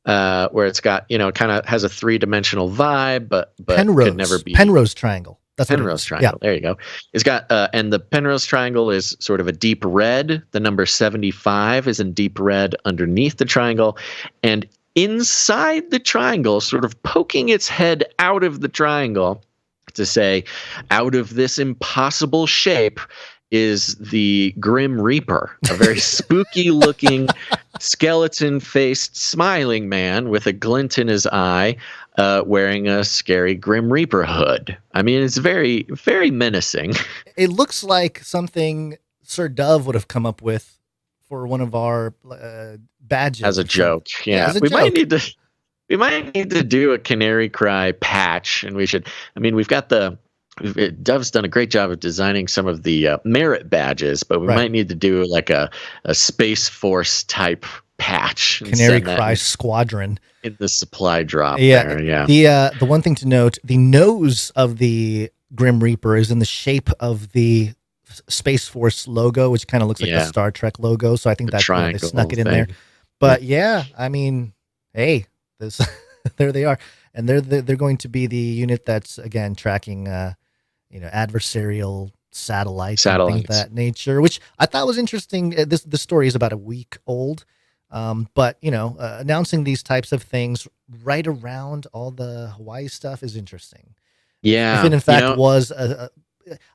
Where it's got, kind of has a three-dimensional vibe, but could never be Penrose triangle. That's Penrose triangle. Yeah. There you go. It's got, and the Penrose triangle is sort of a deep red. The number 75 is in deep red underneath the triangle, and inside the triangle, sort of poking its head out of the triangle to say, out of this impossible shape is the Grim Reaper, a very spooky-looking, skeleton-faced, smiling man with a glint in his eye, wearing a scary Grim Reaper hood. I mean, it's very, very menacing. It looks like something Sir Dove would have come up with for one of our badges as a joke. Yeah, as a we joke. We might need to do a Canary Cry patch, and we should. I mean, Dove's done a great job of designing some of the merit badges, but we might need to do like a Space Force type patch. Canary Cry Squadron in the supply drop. There, The one thing to note: the nose of the Grim Reaper is in the shape of the Space Force logo, which kind of looks like the Star Trek logo. So I think that's why they snuck it in there. But I mean, hey, there they are, and they're going to be the unit that's again tracking, adversarial satellites and things of that nature, which I thought was interesting. The story is about a week old, but announcing these types of things right around all the Hawaii stuff is interesting. Yeah, if it in fact was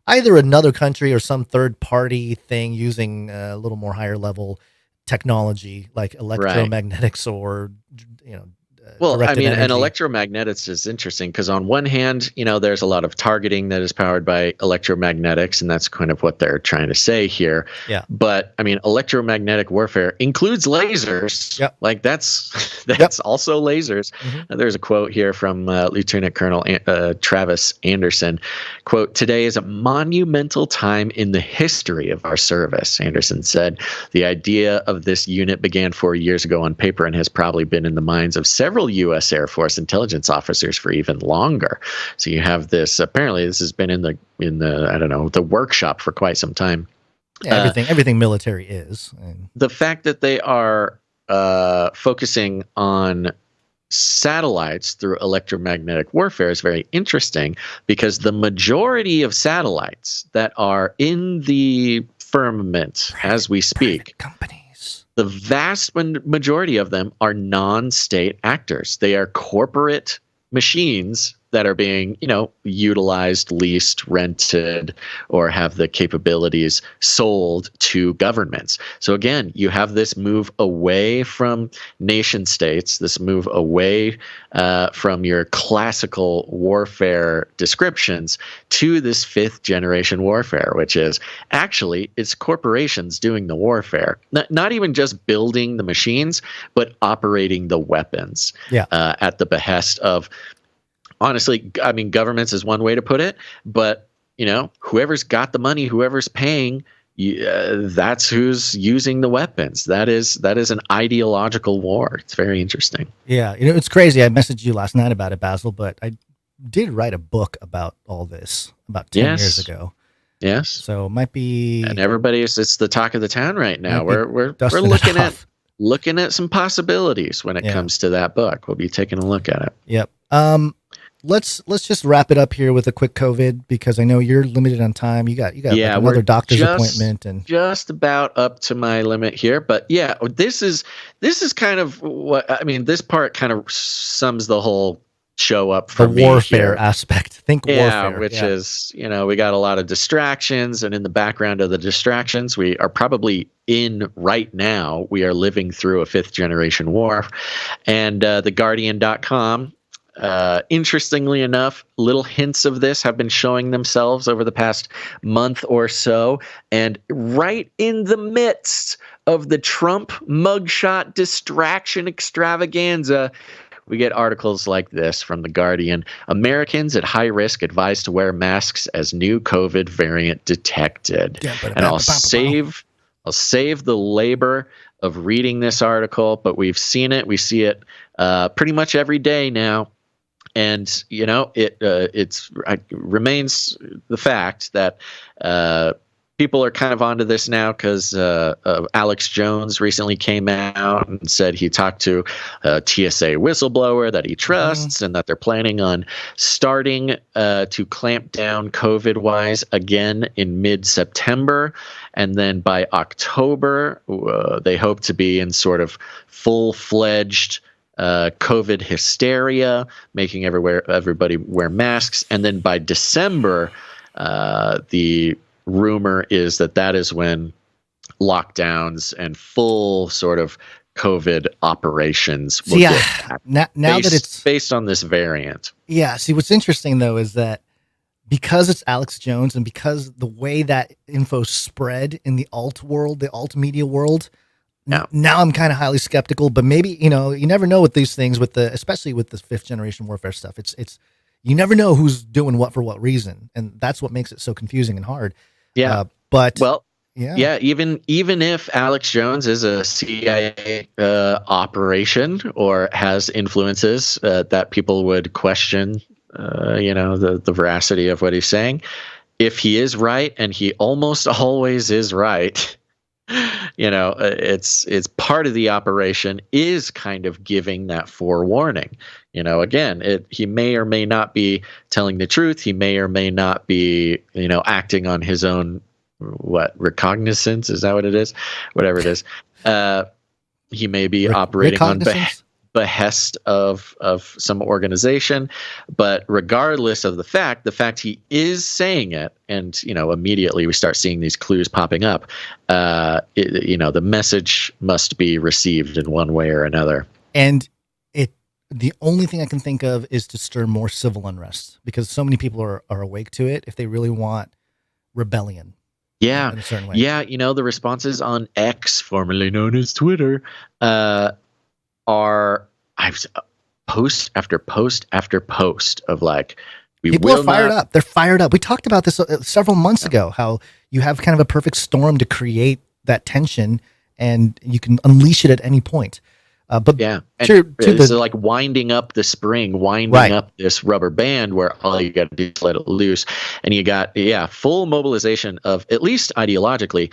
either another country or some third party thing using a little more higher level technology like electromagnetics or well, I mean, energy. and electromagnetics is interesting because on one hand, there's a lot of targeting that is powered by electromagnetics, and that's kind of what they're trying to say here. Yeah. But I mean, electromagnetic warfare includes lasers. Yep. Like that's also lasers. Mm-hmm. There's a quote here from Lieutenant Colonel Travis Anderson. Quote, "Today is a monumental time in the history of our service," Anderson said. "The idea of this unit began 4 years ago on paper and has probably been in the minds of several U.S. Air Force intelligence officers for even longer." So you have this. Apparently, this has been in the the workshop for quite some time. Yeah, everything military is. The fact that they are focusing on satellites through electromagnetic warfare is very interesting because the majority of satellites that are in the firmament as we speak, the vast majority of them are non-state actors. They are corporate machines that are being, utilized, leased, rented, or have the capabilities sold to governments. So again, you have this move away from nation states, this move away from your classical warfare descriptions to this fifth generation warfare, which is actually it's corporations doing the warfare, not even just building the machines, but operating the weapons at the behest of. Honestly, I mean, governments is one way to put it, but whoever's got the money, whoever's paying, that's who's using the weapons. That is an ideological war. It's very interesting. Yeah, it's crazy. I messaged you last night about it, Basil, but I did write a book about all this about 10 years ago. Yes. So it might be, and it's the talk of the town right now. We're looking at some possibilities when it comes to that book. We'll be taking a look at it. Yep. Let's just wrap it up here with a quick COVID because I know you're limited on time. You got another doctor's appointment and just about up to my limit here. But this is kind of what I mean. This part kind of sums the whole show up for the warfare aspect. Think warfare, which is we got a lot of distractions, and in the background of the distractions, we are probably in right now. We are living through a fifth generation war, and theguardian.com. Interestingly enough, little hints of this have been showing themselves over the past month or so. And right in the midst of the Trump mugshot distraction extravaganza, we get articles like this from The Guardian. Americans at high risk advised to wear masks as new COVID variant detected. And I'll save the labor of reading this article, but we've seen it. We see it pretty much every day now. And it remains the fact that people are kind of onto this now because Alex Jones recently came out and said he talked to a TSA whistleblower that he trusts and that they're planning on starting to clamp down COVID-wise again in mid-September. And then by October, they hope to be in sort of full-fledged COVID hysteria, making everybody wear masks. And then by December, the rumor is that is when lockdowns and full sort of COVID operations will get back. Now that it's based on this variant. Yeah. See, what's interesting though is that because it's Alex Jones and because the way that info spread in the alt world, the alt media world, Now I'm kind of highly skeptical, but maybe, you never know with these things, especially with the 5th generation warfare stuff. It's you never know who's doing what for what reason, and that's what makes it so confusing and hard. Yeah. But yeah, even if Alex Jones is a CIA operation or has influences that people would question, the veracity of what he's saying, if he is right, and he almost always is right, it's part of the operation is kind of giving that forewarning. Again, he may or may not be telling the truth. He may or may not be, acting on his own recognizance, is that what it is? Whatever it is. He may be operating on behest of some organization, but regardless of the fact he is saying it, and immediately we start seeing these clues popping up. The message must be received in one way or another. And the only thing I can think of is to stir more civil unrest, because so many people are awake to it if they really want rebellion. Yeah. In a certain way. Yeah. The responses on X, formerly known as Twitter, are post after post after post of people are fired up. They're fired up. We talked about this several months ago, how you have kind of a perfect storm to create that tension, and you can unleash it at any point. It's like winding up the spring, winding up this rubber band where all you got to do is let it loose. And you got, full mobilization of, at least ideologically,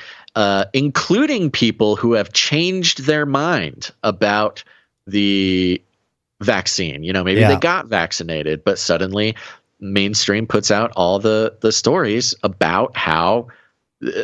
including people who have changed their mind about the vaccine. Maybe they got vaccinated, but suddenly mainstream puts out all the stories about how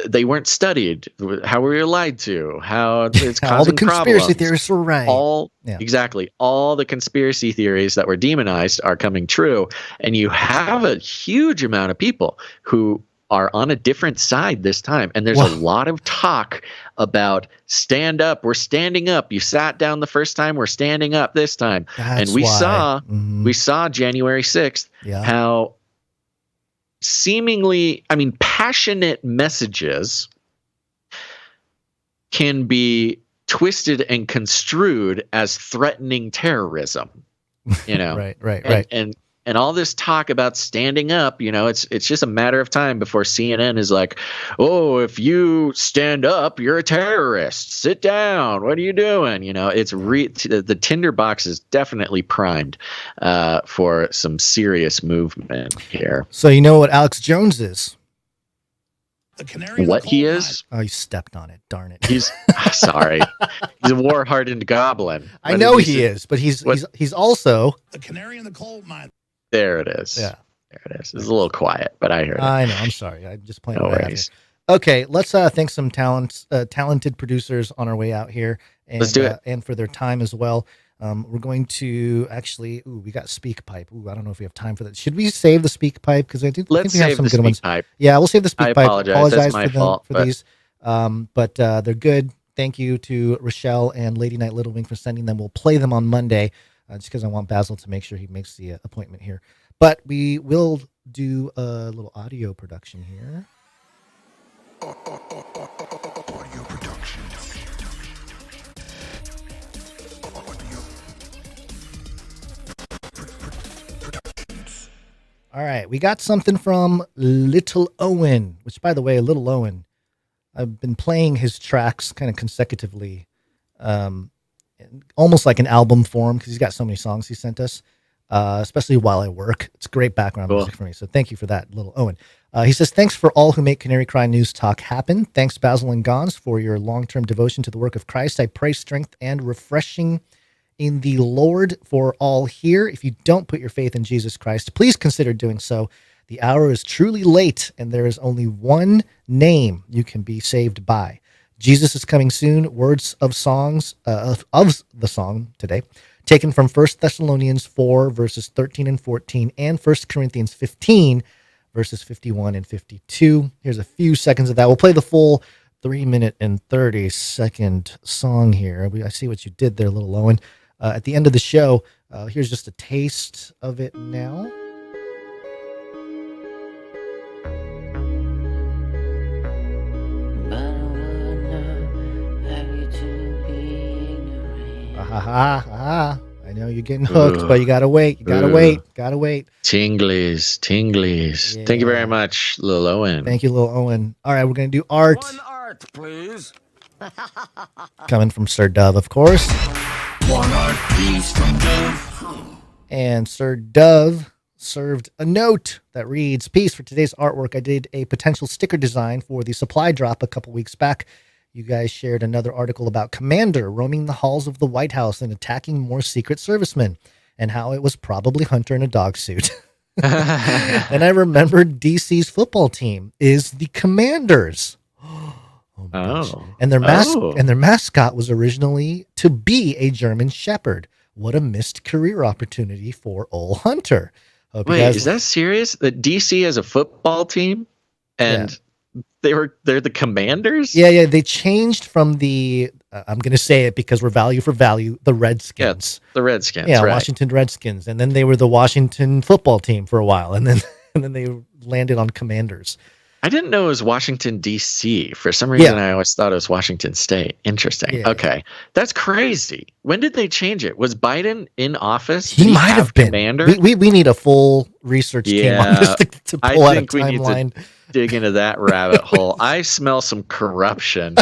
they weren't studied, how we were lied to, how it's causing all the conspiracy problems. Theories were right. Exactly. All the conspiracy theories that were demonized are coming true. And you have a huge amount of people who are on a different side this time. And there's a lot of talk about stand up. We're standing up. You sat down the first time. We're standing up this time. That's and we why. saw January 6th how seemingly, passionate messages can be twisted and construed as threatening terrorism. Right. And all this talk about standing up, it's just a matter of time before CNN is like, oh, if you stand up, you're a terrorist. Sit down. What are you doing? It's the tinderbox is definitely primed for some serious movement here. So you know what Alex Jones is? The canary what he is? Oh, you stepped on it. Darn it. He's sorry. He's a war-hardened goblin. I know he is, but he's also the canary in the coal mine. There it is. Yeah. There it is. It's a little quiet, but I heard it. I know. I'm sorry. I'm just playing. No worries. Okay, let's thank some talented producers on our way out here. And, let's do it. And for their time as well. We're going to actually. We got Speak Pipe. I don't know if we have time for that. Should we save the Speak Pipe? Because I think we have some good ones. Pipe. Yeah, we'll save the Speak Pipe. Apologize. That's my fault for these. But they're good. Thank you to Rochelle and Lady Night Little Wing for sending them. We'll play them on Monday, just because I want Basil to make sure he makes the appointment here. But we will do a little audio production here. Audio production. All right, we got something from Little Owen, which, by the way, Little Owen, I've been playing his tracks kind of consecutively, almost like an album form, because he's got so many songs he sent us. Especially while I work. It's great background music for me. So thank you for that, Little Owen. He says, thanks for all who make Canary Cry News Talk happen. Thanks, Basil and Gons, for your long-term devotion to the work of Christ. I pray strength and refreshing in the Lord for all here. If you don't put your faith in Jesus Christ, please consider doing so. The hour is truly late, and there is only one name you can be saved by. Jesus is coming soon. Words of songs of the song today, taken from 1 Thessalonians 4, verses 13 and 14, and 1 Corinthians 15, verses 51 and 52. Here's a few seconds of that. We'll play the full 3-minute and 30-second song here. I see what you did there, Little Owen. At the end of the show, here's just a taste of it now. Aha. I know you're getting hooked, but you gotta wait. Gotta wait. Tinglies. Yeah. Thank you very much, Lil Owen. Thank you, Lil Owen. All right, we're gonna do art. One art, please. Coming from Sir Dove, of course. One art, please, from Dove. And Sir Dove served a note that reads, "Peace. For today's artwork, I did a potential sticker design for the supply drop a couple weeks back. You guys shared another article about Commander roaming the halls of the White House and attacking more Secret Servicemen, and how it was probably Hunter in a dog suit." And I remembered DC's football team is the Commanders. And their mascot was originally to be a German Shepherd. What a missed career opportunity for Ol Hunter. Wait, is that serious? That DC has a football team, and they're the Commanders? Yeah. They changed from the I'm going to say it because we're value for value, the Redskins. Yeah, the Redskins. Yeah, right. Washington Redskins, and then they were the Washington football team for a while, and then they landed on Commanders. I didn't know it was Washington, D.C. For some reason, I always thought it was Washington State. Interesting. Yeah. Okay. That's crazy. When did they change it? Was Biden in office? He might have been. Commander? We need a full research team on this to pull out a timeline. We need to dig into that rabbit hole. I smell some corruption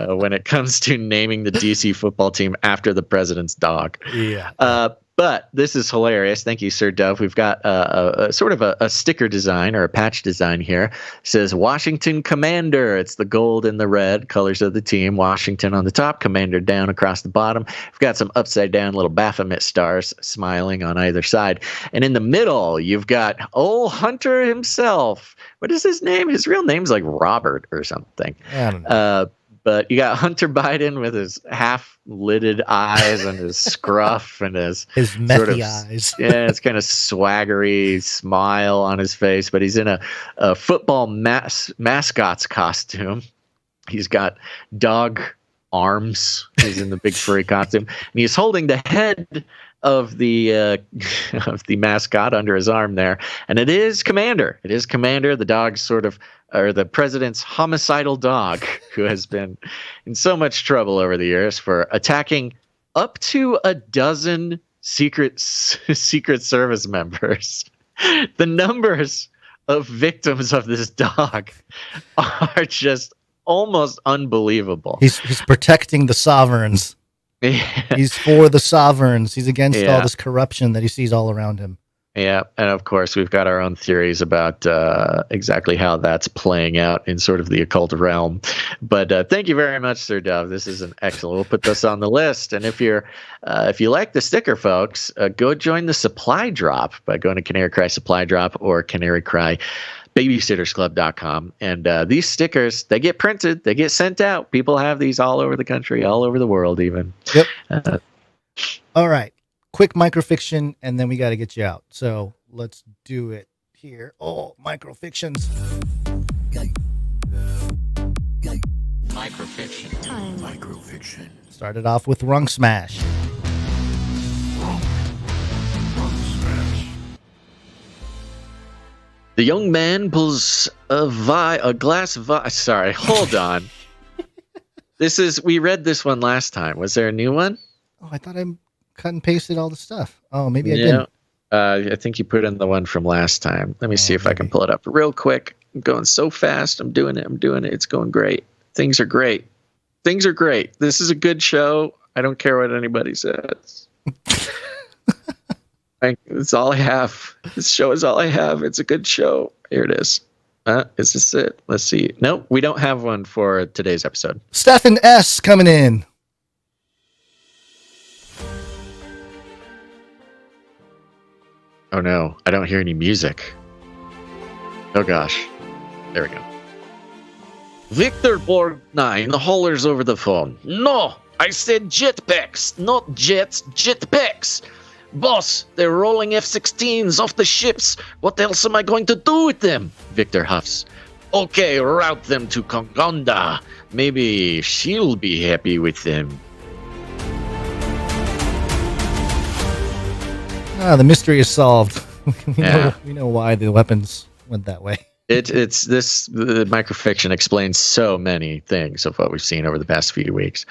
when it comes to naming the D.C. football team after the president's dog. Yeah. But this is hilarious. Thank you, Sir Dove. We've got a sort of a sticker design or a patch design here. It says Washington Commander. It's the gold and the red colors of the team. Washington on the top, Commander down across the bottom. We've got some upside down little Baphomet stars smiling on either side. And in the middle, you've got Ol Hunter himself. What is his name? His real name's like Robert or something. I don't know. But you got Hunter Biden with his half-lidded eyes and his scruff and his methy eyes. Yeah, it's kind of swaggery smile on his face. But he's in a football mascot's costume. He's got dog arms. He's in the big furry costume, and he's holding the head of the mascot under his arm there, and it is Commander. It is Commander. The dog's sort of, or the president's homicidal dog, who has been in so much trouble over the years for attacking up to a dozen Secret Service members. The numbers of victims of this dog are just almost unbelievable. He's protecting the sovereigns. He's for the sovereigns. He's against all this corruption that he sees all around him. Yeah, and of course we've got our own theories about exactly how that's playing out in sort of the occult realm. But thank you very much, Sir Dove. This is an excellent. We'll put this on the list. And if you like the sticker, folks, go join the supply drop by going to Canary Cry Supply Drop or Canary Cry babysittersclub.com. And these stickers, they get printed, they get sent out. People have these all over the country, all over the world even. Yep. All right. Quick microfiction, and then we got to get you out. So let's do it here. Oh, microfictions. Microfiction. Started off with Rung Smash. The young man pulls a glass of sorry, hold on. We read this one last time. Was there a new one? Oh, I thought I cut and pasted all the stuff. Oh, maybe I didn't. I think you put in the one from last time. Let me see if I can pull it up real quick. I'm going so fast. I'm doing it. It's going great. Things are great. This is a good show. I don't care what anybody says. It's all I have. This show is all I have. It's a good show. Here it is. Is this it? Let's see. Nope, we don't have one for today's episode. Stephen S. coming in. Oh no, I don't hear any music. Oh gosh. There we go. Victor Borg 9 hollers over the phone. No, I said jetpacks, not jets, jetpacks. Boss, they're rolling F-16s off the ships. What else am I going to do with them? Victor huffs. Okay, route them to Congonda. Maybe she'll be happy with them. The mystery is solved. We know why the weapons went that way. The microfiction explains so many things of what we've seen over the past few weeks.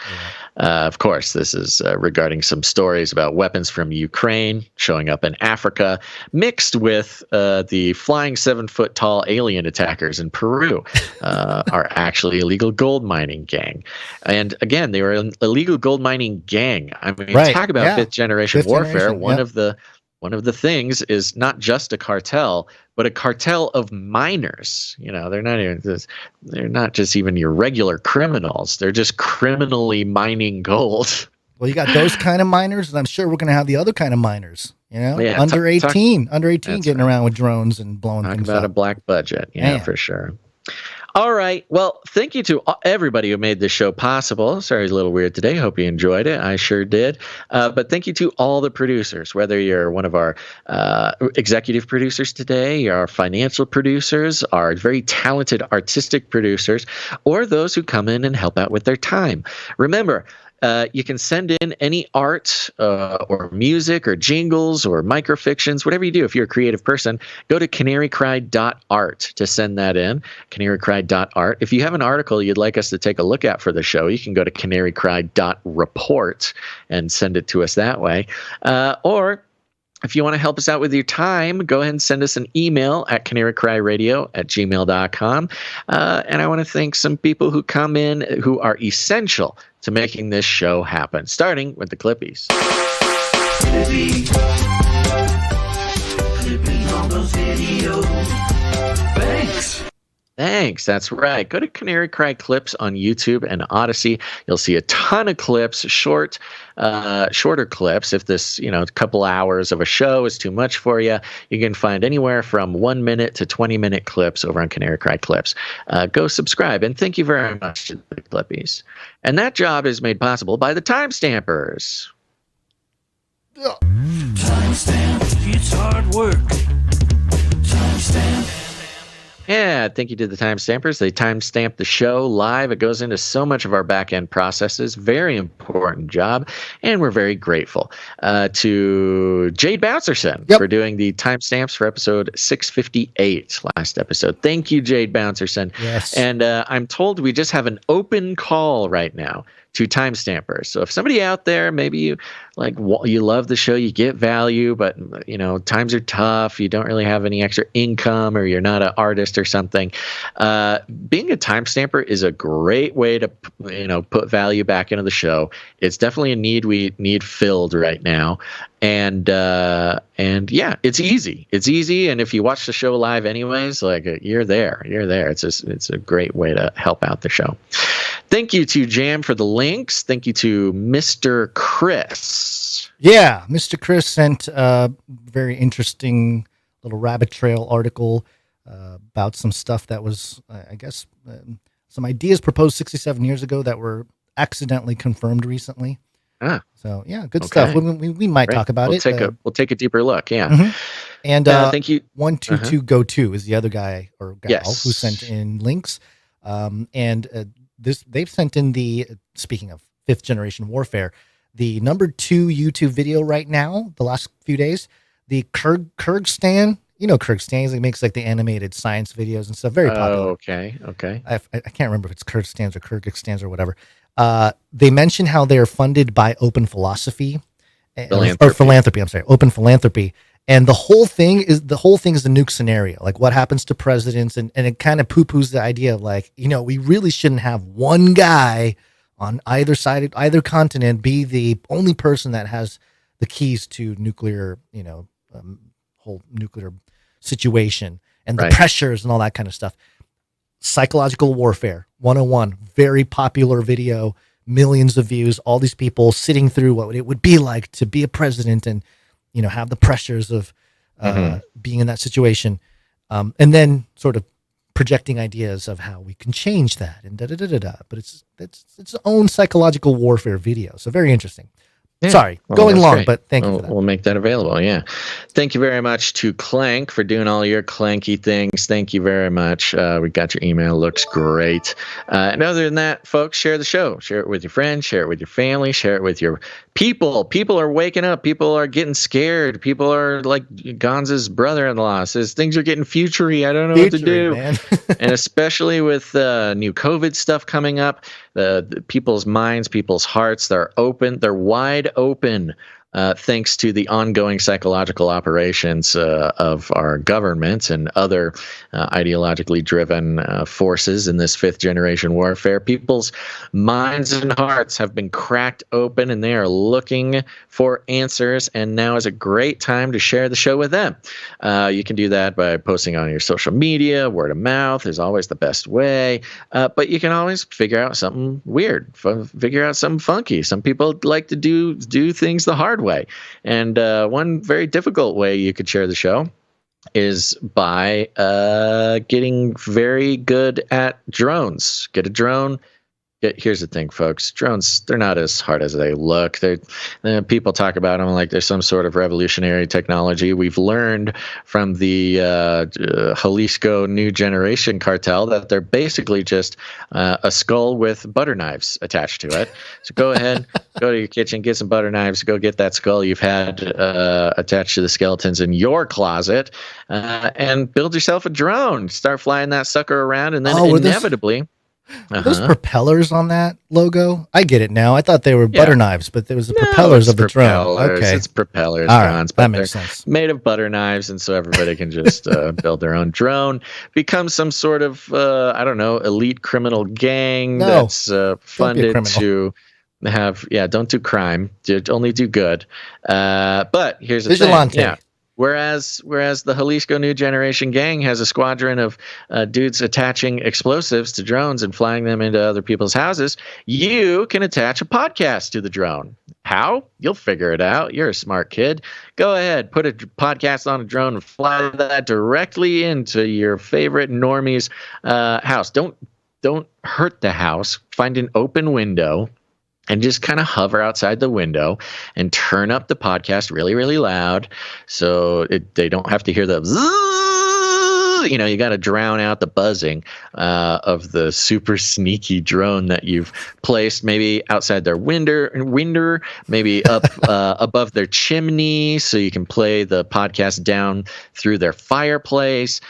Of course, this is regarding some stories about weapons from Ukraine showing up in Africa, mixed with the flying 7-foot tall alien attackers in Peru are actually illegal gold mining gang. And again, they were an illegal gold mining gang. I mean, talk about fifth generation warfare. One of the things is not just a cartel, but a cartel of miners. They're not just even your regular criminals. They're just criminally mining gold. Well, you got those kind of miners, and I'm sure we're going to have the other kind of miners. Yeah, under 18 getting around with drones and blowing things up. Talk about a black budget, for sure. All right. Well, thank you to everybody who made this show possible. Sorry, it's a little weird today. Hope you enjoyed it. I sure did. But thank you to all the producers, whether you're one of our executive producers today, our financial producers, our very talented artistic producers, or those who come in and help out with their time. Remember, you can send in any art or music or jingles or microfictions, whatever you do. If you're a creative person, go to canarycry.art to send that in, canarycry.art. If you have an article you'd like us to take a look at for the show, you can go to canarycry.report and send it to us that way. Or if you want to help us out with your time, go ahead and send us an email at canarycryradio@gmail.com. And I want to thank some people who come in who are essential to making this show happen, starting with the Clippies. Clippy on those videos. Thanks. That's right. Go to Canary Cry Clips on YouTube and Odyssey. You'll see a ton of clips, shorter clips. If this, a couple hours of a show is too much for you, you can find anywhere from 1 minute to 20-minute clips over on Canary Cry Clips. Go subscribe, and thank you very much to the Clippies. And that job is made possible by the Timestampers. Timestamp, it's hard work. Timestamp. Yeah, thank you to the Timestampers. They timestamp the show live. It goes into so much of our back-end processes. Very important job, and we're very grateful to Jade Bouncerson for doing the timestamps for episode 658, last episode. Thank you, Jade Bouncerson. Yes. And I'm told we just have an open call right now to Timestampers. So if somebody out there, maybe you love the show, you get value, but times are tough, you don't really have any extra income, or you're not an artist or something, being a Timestamper is a great way to put value back into the show. It's definitely a need we need filled right now. And yeah, it's easy. It's easy. And if you watch the show live anyways, you're there. It's a great way to help out the show. Thank you to Jam for the links. Thank you to Mr. Chris. Yeah, Mr. Chris sent a very interesting little rabbit trail article about some stuff that was, I guess, some ideas proposed 67 years ago that were accidentally confirmed recently. So yeah, good stuff. We might talk about it. We'll take a deeper look. Yeah. Mm-hmm. And thank you. 122go2 is the other guy or gal who sent in links. And they've sent in speaking of fifth generation warfare, the number 2 YouTube video right now, the last few days, the Kyrgyzstan. Kyrgyzstan, he makes the animated science videos and stuff. Very popular. Okay. I can't remember if it's Kyrgyzstan or Kyrgyzstan or whatever. They mention how they're funded by Open Philosophy or Philanthropy. I'm sorry, Open Philanthropy. And the whole thing is the nuke scenario, what happens to presidents, and it kind of poo-poos the idea of we really shouldn't have one guy on either side, either continent, be the only person that has the keys to nuclear, whole nuclear situation and the pressures and all that kind of stuff. Psychological Warfare 101, very popular video, millions of views, all these people sitting through what it would be like to be a president and have the pressures of being in that situation, and then sort of projecting ideas of how we can change that and da-da-da-da-da. But it's its own psychological warfare video, so very interesting. Yeah. Sorry, Well, going that's long, great. but thank you for that. We'll make that available. Yeah. Thank you very much to Clank for doing all your clanky things. Thank you very much. We got your email. Looks great. And other than that, folks, share the show. Share it with your friends. Share it with your family. Share it with your people. People are waking up. People are getting scared. People are like Gonza's brother-in-law says things are getting futury. I don't know what to do. Man. And especially with new COVID stuff coming up, the people's minds, people's hearts, they're open. They're wide open. Thanks to the ongoing psychological operations of our government and other ideologically driven forces in this fifth generation warfare, people's minds and hearts have been cracked open and they are looking for answers. And now is a great time to share the show with them. You can do that by posting on your social media. Word of mouth is always the best way. But you can always figure out something weird, figure out something funky. Some people like to do things the hard way. And one very difficult way you could share the show is by getting very good at drones. Get a drone. Here's the thing, folks. Drones, they're not as hard as they look. People talk about them like they're some sort of revolutionary technology. We've learned from the Jalisco New Generation cartel that they're basically just a skull with butter knives attached to it. So go ahead, go to your kitchen, get some butter knives, go get that skull you've had attached to the skeletons in your closet, and build yourself a drone. Start flying that sucker around, and then inevitably... Are those propellers on that logo? I get it now. I thought they were butter knives, but there was the propellers of the drone. Okay, it's propellers, all Johns, right, but that makes they're sense. made of butter knives, and so everybody can just build their own drone, become some sort of I don't know, elite criminal gang that's funded to have. Yeah, don't do crime. Only do good. But here's the Vigilante. thing. Yeah. Whereas the Jalisco New Generation gang has a squadron of dudes attaching explosives to drones and flying them into other people's houses, you can attach a podcast to the drone. How? You'll figure it out. You're a smart kid. Go ahead, put a podcast on a drone and fly that directly into your favorite normie's house. Don't hurt the house. Find an open window and just kind of hover outside the window and turn up the podcast really, really loud so they don't have to hear the zzz. You got to drown out the buzzing of the super sneaky drone that you've placed maybe outside their window, maybe up above their chimney so you can play the podcast down through their fireplace,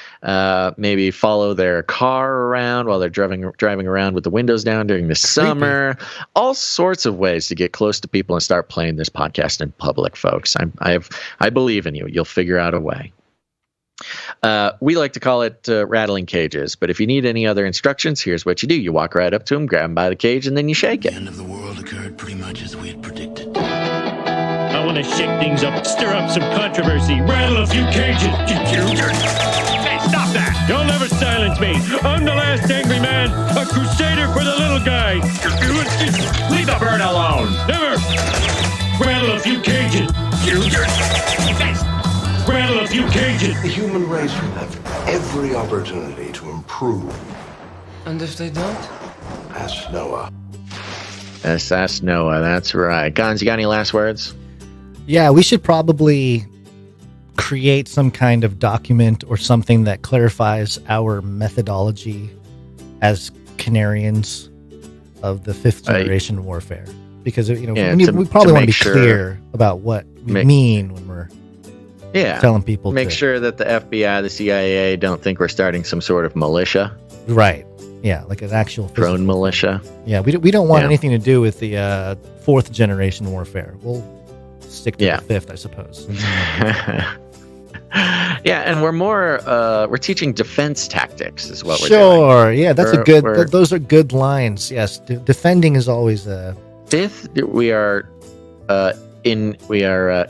maybe follow their car around while they're driving around with the windows down during the summer. All sorts of ways to get close to people and start playing this podcast in public, folks. I believe in you. You'll figure out a way. We like to call it rattling cages, but if you need any other instructions, here's what you do. You walk right up to them, grab them by the cage, and then you shake it. The end of the world occurred pretty much as we had predicted. I want to shake things up, stir up some controversy, rattle a few cages. Hey, stop that! You'll never silence me. I'm the last angry man, a crusader for the little guy. Leave the bird alone. Never. Rattle a few cages. Rattle a few cages. The human race will have every opportunity to improve. And if they don't? Ask Noah. Yes, ask Noah. That's right. Gons, you got any last words? Yeah, we should probably create some kind of document or something that clarifies our methodology as Canarians of the fifth generation warfare. Because, we probably want to be clear about what we mean when we're telling people make sure that the FBI, the CIA don't think we're starting some sort of militia. Right. Yeah, like an actual drone militia. Yeah, we don't want anything to do with the fourth generation warfare. We'll stick to the fifth, I suppose. Yeah, and we're more we're teaching defense tactics is what we're doing. Sure. Yeah, that's those are good lines. Yes, defending is always fifth. We are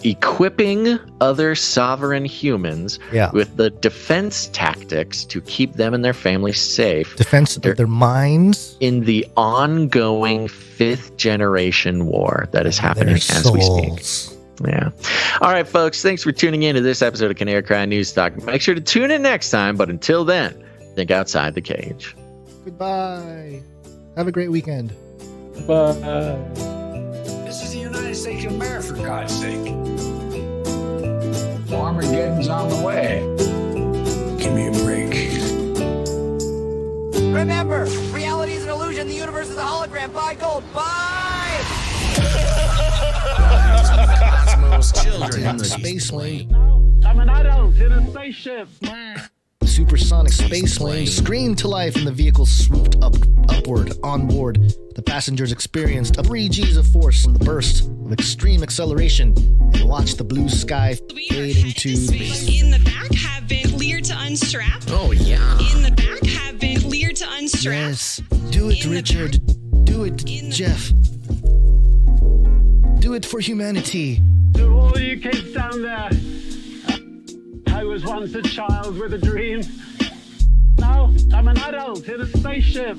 equipping other sovereign humans with the defense tactics to keep them and their families safe. Defense of their minds in the ongoing fifth generation war that is happening as we speak. Yeah. All right, folks. Thanks for tuning in to this episode of Canary Cry News Talk. Make sure to tune in next time. But until then, think outside the cage. Goodbye. Have a great weekend. Bye. This is the United price they can bear, for God's sake. Armageddon's on the way. Give me a break. Remember, reality is an illusion. The universe is a hologram. Buy gold. Buy! Cosmos, children in the space lane. I'm an adult in a spaceship. Supersonic space lane screamed to life and the vehicle swooped upward on board. The passengers experienced 3 G's of force from the burst of extreme acceleration and watched the blue sky fade into space. In the back have been cleared to unstrap. Oh, yeah. In the back have been cleared to unstrap. Yes. Do it, Richard. Do it, Jeff. Do it for humanity. To all you kids down there, I was once a child with a dream. Now I'm an adult in a spaceship.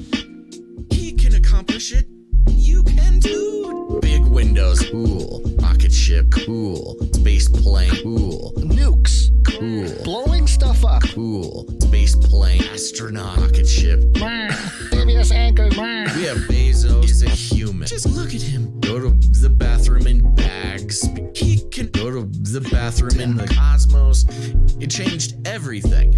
He can accomplish it. You can too. Big windows, cool. Rocket ship, cool. Space plane, cool. Nukes, cool. Blowing stuff up, cool. Space plane, astronaut, rocket ship. Avius anchor. We have Bezos. He's a human. Just look at him. Go to the bathroom in bags. He can go to the bathroom in the cosmos. It changed everything.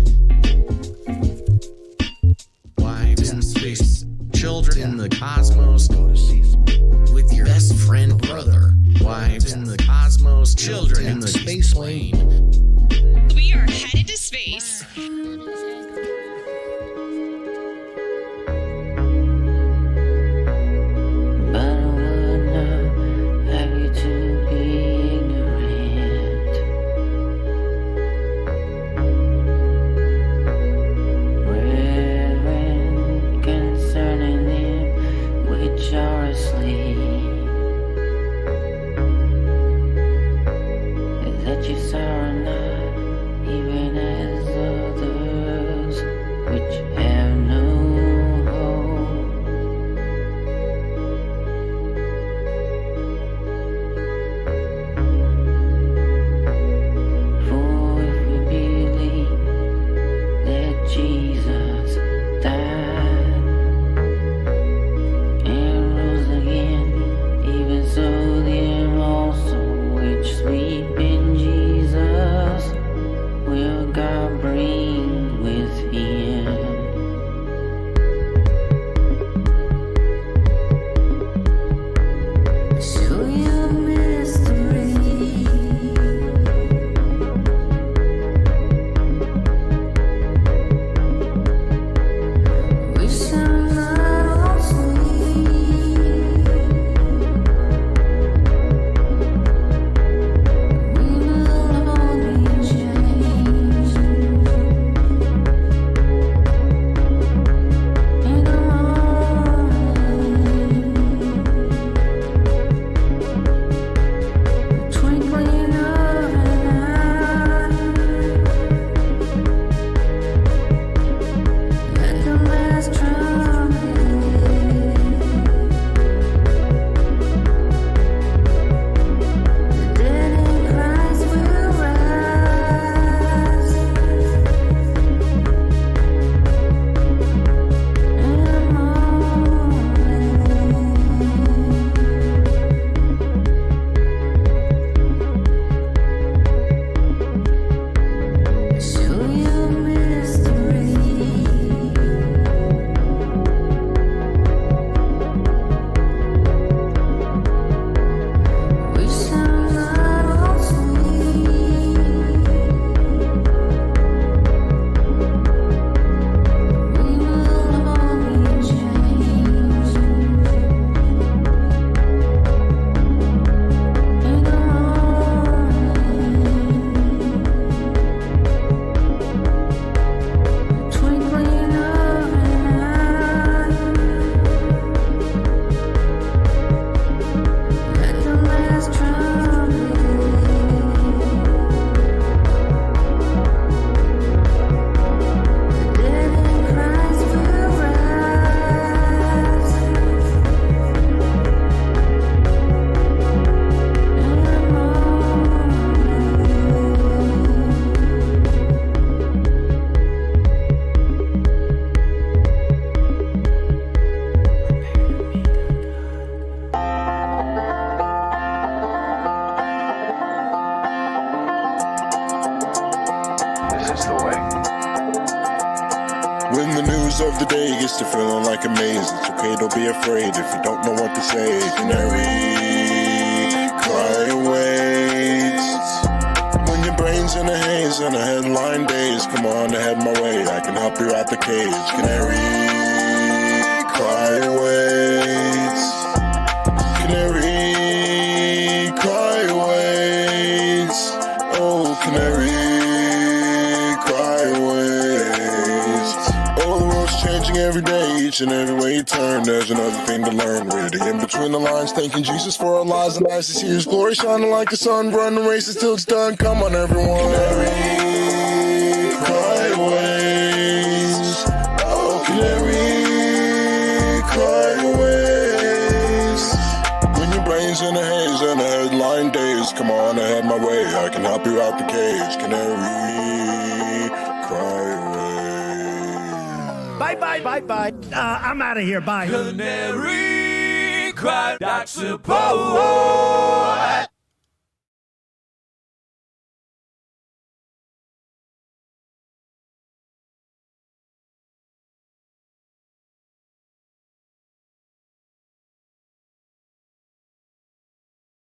Wives in space, children in the cosmos. With your best friend, brother. Wives in the cosmos, children in the space lane. We are headed to space. of the day gets to feeling like a maze. It's okay, don't be afraid if you don't know what to say. Canary, cry awaits. When your brain's in a haze and a headline days, come on, I head my way, I can help you out the cage. Canary, cry awaits. Canary, cry awaits. Oh, canary, cry awaits. Oh, the world's changing every day, each and every way you turn. There's another thing to learn. Reading in between the lines, thanking Jesus for our lives and eyes to see His glory shining like the sun. Run the race until it's done. Come on, everyone. Canary, cry awaits. Oh, canary, cry awaits. When your brain's in a haze and a headline days, come on, I had my way, I can help you out the cage. Canary, cry away. Bye, bye, bye, bye. I'm out of here, bye. Canary cry, that's support.